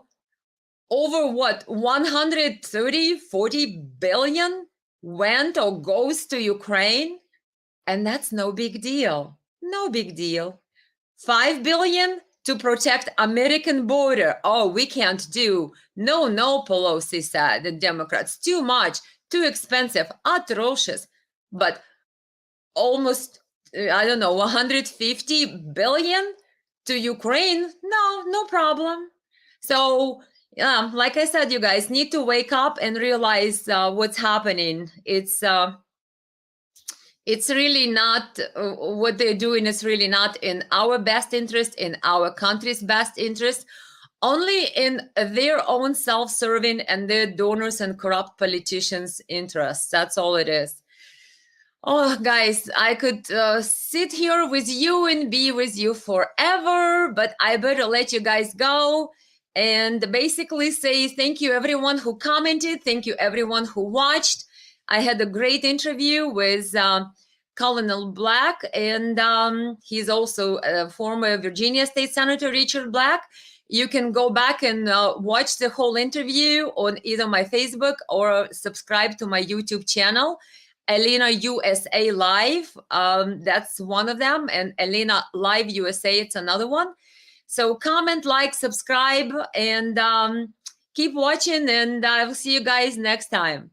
over what, 130, 40 billion went or goes to Ukraine? And that's no big deal. No big deal. 5 billion to protect American border. Oh, we can't do. No, Pelosi said, the Democrats, too much, too expensive, atrocious. But almost, I don't know, 150 billion to Ukraine? No problem. So, like I said, you guys need to wake up and realize what's happening. It's it's really not what they're doing is really not in our best interest, in our country's best interest, only in their own self-serving and their donors and corrupt politicians' interests. That's all it is. Oh, guys, I could sit here with you and be with you forever, but I better let you guys go and basically say thank you everyone who commented, thank you everyone who watched. I had a great interview with Colonel Black, and he's also a former Virginia State Senator Richard Black. You can go back and watch the whole interview on either my Facebook or subscribe to my YouTube channel. Elena USA Live, that's one of them, and Elena Live USA, it's another one. So comment, like, subscribe, and keep watching, and I'll see you guys next time.